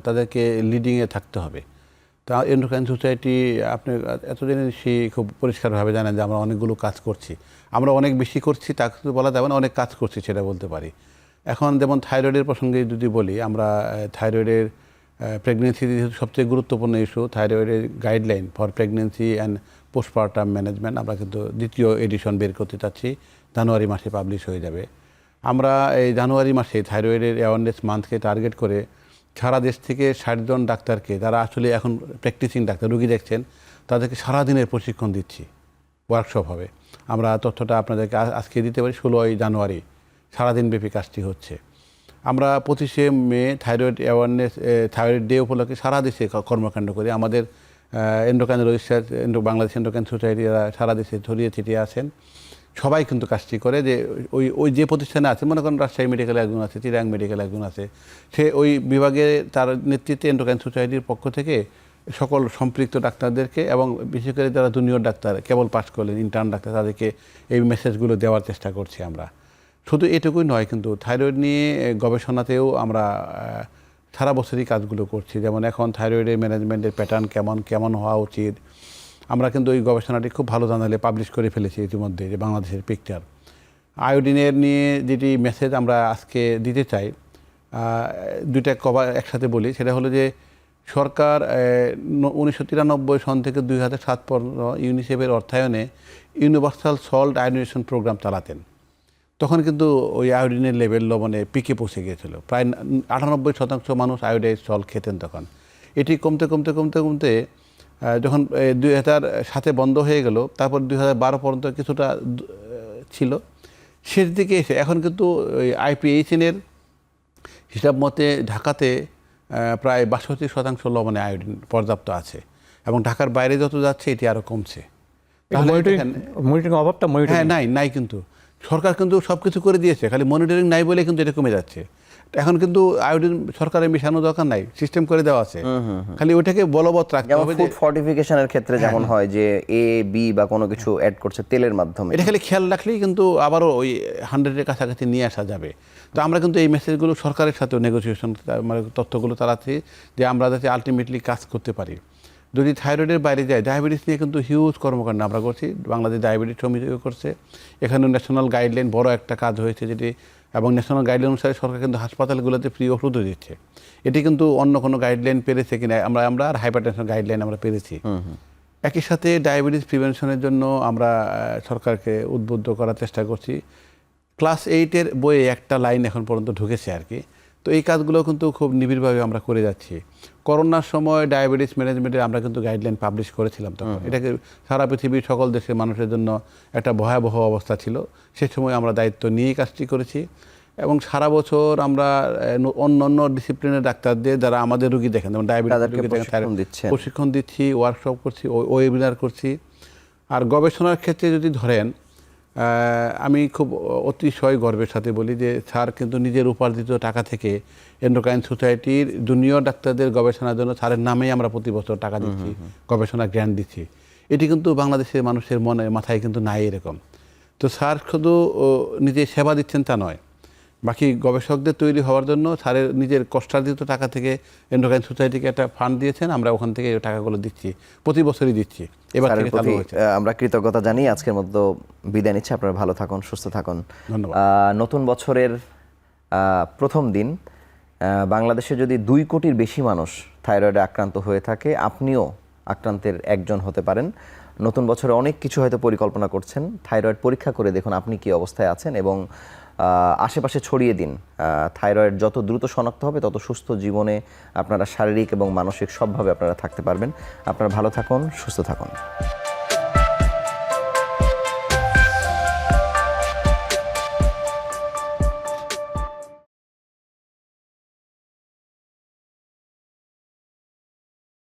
তাদেরকে লিডিংয়ে থাকতে হবে। তা এন্ডোক্রাইন সোসাইটি আপনি এতদিন খুব পরিষ্কারভাবে জানেন যে আমরা অনেকগুলো কাজ করছি। আমরা অনেক বেশি করছি তা কিন্তু বলা যাবে না, অনেক কাজ করছি সেটা বলতে পারি। এখন যেমন থাইরয়েডের প্রসঙ্গে যদি বলি, আমরা থাইরয়েডের প্রেগনেন্সি সবচেয়ে গুরুত্বপূর্ণ ইস্যু, থাইরয়েডের guideline for pregnancy and postpartum management আমরা কিন্তু দ্বিতীয় এডিশন বের করতে চাচ্ছি, জানুয়ারি মাসে পাবলিশ হয়ে যাবে। আমরা এই জানুয়ারি মাসে থাইরয়েডের অ্যাওয়ারনেস মান্থকে টার্গেট করে সারা দেশ থেকে 60 জন ডাক্তারকে, যারা আসলে এখন প্র্যাকটিসিং ডাক্তার, রুগী দেখছেন, তাদেরকে সারাদিনের প্রশিক্ষণ দিচ্ছি, ওয়ার্কশপ হবে। আমরা তথ্যটা আপনাদেরকে আজকে দিতে পারি। 16ই জানুয়ারি সারাদিনব্যাপী কাজটি হচ্ছে। আমরা 25শে মে থাইরয়েড অ্যাওয়ারনেস থাইরয়েড ডে উপলক্ষে সারা দেশে কর্মকাণ্ড করি। আমাদের endocrine register Bangladesh endocrine society যারা সারা দেশে ছড়িয়ে ছিটিয়ে আছেন, সবাই কিন্তু কাজটি করে। যে ওই যে প্রতিষ্ঠানে আছে, মনে করেন রাজশাহী মেডিকেলে একজন আছে, চিরাং মেডিকেলে একজন আছে, সে ওই বিভাগে তার নেতৃত্বে এন্ডোক্রাইন সোসাইটির পক্ষ থেকে সকল সম্পৃক্ত ডাক্তারদেরকে এবং বিশেষ করে যারা জুনিয়র ডাক্তার কেবল পাস করলেন, ইন্টার্ন ডাক্তার, তাদেরকে এই মেসেজগুলো দেওয়ার চেষ্টা করছি আমরা। শুধু এটুকুই নয়, কিন্তু থাইরয়েড নিয়ে গবেষণাতেও আমরা সারা বছরই কাজগুলো করছি। যেমন এখন থাইরয়েডের ম্যানেজমেন্টের প্যাটার্ন কেমন হওয়া উচিত, আমরা কিন্তু ওই গবেষণাটি খুব ভালো জানালে পাবলিশ করে ফেলেছি ইতিমধ্যে, যে বাংলাদেশের পিকচার। আয়োডিনের নিয়ে যেটি মেসেজ আমরা আজকে দিতে চাই, দুইটা কভার একসাথে বলি। সেটা হলো যে সরকার 1993 সন থেকে 2007 পর্যন্ত ইউনিসেফের অর্থায়নে ইউনিভার্সাল সল্ট আয়োডিনেশন প্রোগ্রাম চালাতেন। তখন কিন্তু ওই আয়োডিনের লেভেল লবণে পিকে পৌঁছে গিয়েছিল, প্রায় 98% মানুষ আয়োডাইজ সল্ট খেতেন তখন। এটি কমতে কমতে কমতে কমতে যখন 2007 বন্ধ হয়ে গেল, তারপর 2012 পর্যন্ত কিছুটা ছিল, শেষ দিকে এসে এখন কিন্তু ওই IPHN-এর হিসাব মতে ঢাকাতে প্রায় 62% লবণে আয়োডিন পর্যাপ্ত আছে এবং ঢাকার বাইরে যত যাচ্ছে এটি আরও কমছে। তাহলে মনিটরিং অভাবটা হ্যাঁ নাই কিন্তু সরকার কিন্তু সব কিছু করে দিয়েছে, খালি মনিটরিং নাই বলে কিন্তু এটা কমে যাচ্ছে। এখন কিন্তু আয়োডিন সরকারের মিশানো দরকার নাই, সিস্টেম করে দেওয়া আছে, খালি ওইটাকে বলবৎ রাখতে হবে। ফুড ফর্টিফিকেশনের ক্ষেত্রে যেমন হয় যে A, B বা কোনো কিছু অ্যাড করছে তেলের মাধ্যমে, এটা খালি খেয়াল রাখলেই কিন্তু আবারও ওই 100-এর কাছাকাছি নিয়ে আসা যাবে। তো আমরা কিন্তু এই মেসেজগুলো সরকারের সাথেও নেগোসিয়েশন মানে তথ্যগুলো চালাচ্ছি যে আমরা যাতে আলটিমেটলি কাজ করতে পারি। যদি থাইরয়েডের বাইরে যায়, ডায়াবেটিস নিয়ে কিন্তু হিউজ কর্মকাণ্ড আমরা করছি, বাংলাদেশ ডায়াবেটিস সমিতিও করছে। এখানে ন্যাশনাল গাইডলাইন বড় একটা কাজ হয়েছে যেটি, এবং ন্যাশনাল গাইডলাইন অনুসারে সরকার কিন্তু হাসপাতালগুলোতে ফ্রি ওষুধও দিচ্ছে। এটি কিন্তু অন্য কোনো গাইডলাইন পেরেছে কিনা আমরা আর হাইপারটেনশন গাইডলাইন আমরা পেরেছি। একই সাথে ডায়াবেটিস প্রিভেনশনের জন্য আমরা সরকারকে উদ্বুদ্ধ করার চেষ্টা করছি। ক্লাস 8-এর বইয়ে একটা লাইন এখন পর্যন্ত ঢুকেছে আর কি। তো এই কাজগুলো কিন্তু খুব নিবিড়ভাবে আমরা করে যাচ্ছি। করোনার সময় ডায়াবেটিস ম্যানেজমেন্টের আমরা কিন্তু গাইডলাইন পাবলিশ করেছিলাম তখন। এটাকে সারা পৃথিবীর সকল দেশের মানুষের জন্য একটা ভয়াবহ অবস্থা ছিল, সে সময় আমরা দায়িত্ব নিয়েই কাজটি করেছি। এবং সারা বছর আমরা অন্য ডিসিপ্লিনের ডাক্তারদের যারা আমাদের রোগী দেখেন, যেমন ডায়াবেটিস রোগী দেখেন, প্রশিক্ষণ দিচ্ছি, ওয়ার্কশপ করছি, ওয়েবিনার করছি। আর গবেষণার ক্ষেত্রে যদি ধরেন, আমি খুব অতিশয় গর্বের সাথে বলি যে স্যার কিন্তু নিজের উপার্জিত টাকা থেকে এন্ডোক্রাইন সোসাইটির জুনিয়র ডাক্তারদের গবেষণার জন্য স্যারের নামেই আমরা প্রতি বছর টাকা দিচ্ছি, গবেষণা গ্র্যান্ট দিচ্ছি। এটি কিন্তু বাংলাদেশের মানুষের মনে মাথায় কিন্তু নাই এরকম। তো স্যার শুধু নিজে সেবা দিচ্ছেন তা নয়, বাকি গবেষকদের তৈরি হওয়ার জন্য স্যারের নিজের কষ্টার্জিত টাকা থেকে এন্ডোক্রাইন সোসাইটিকে একটা ফান্ড দিয়েছেন, আমরা ওখান থেকে এই টাকাগুলো দিচ্ছি, প্রতি বছরই দিচ্ছি। এবার থেকে চালু হয়েছে। আমরা কৃতজ্ঞতা জানিয়ে আজকের মতো বিদায় নিচ্ছি। আপনারা ভালো থাকুন, সুস্থ থাকুন। ধন্যবাদ। নতুন বছরের প্রথম দিন বাংলাদেশে যদি 2 কোটির বেশি মানুষ থাইরয়েডে আক্রান্ত হয়ে থাকে, আপনিও আক্রান্তের একজন হতে পারেন। নতুন বছরে অনেক কিছু হয়তো পরিকল্পনা করছেন, থাইরয়েড পরীক্ষা করে দেখুন আপনি কি অবস্থায় আছেন এবং আশেপাশে ছড়িয়ে দিন। থাইরয়েড যত দ্রুত শনাক্ত হবে তত সুস্থ জীবনে আপনারা শারীরিক এবং মানসিক সবভাবে আপনারা থাকতে পারবেন। আপনারা ভালো থাকুন, সুস্থ থাকুন।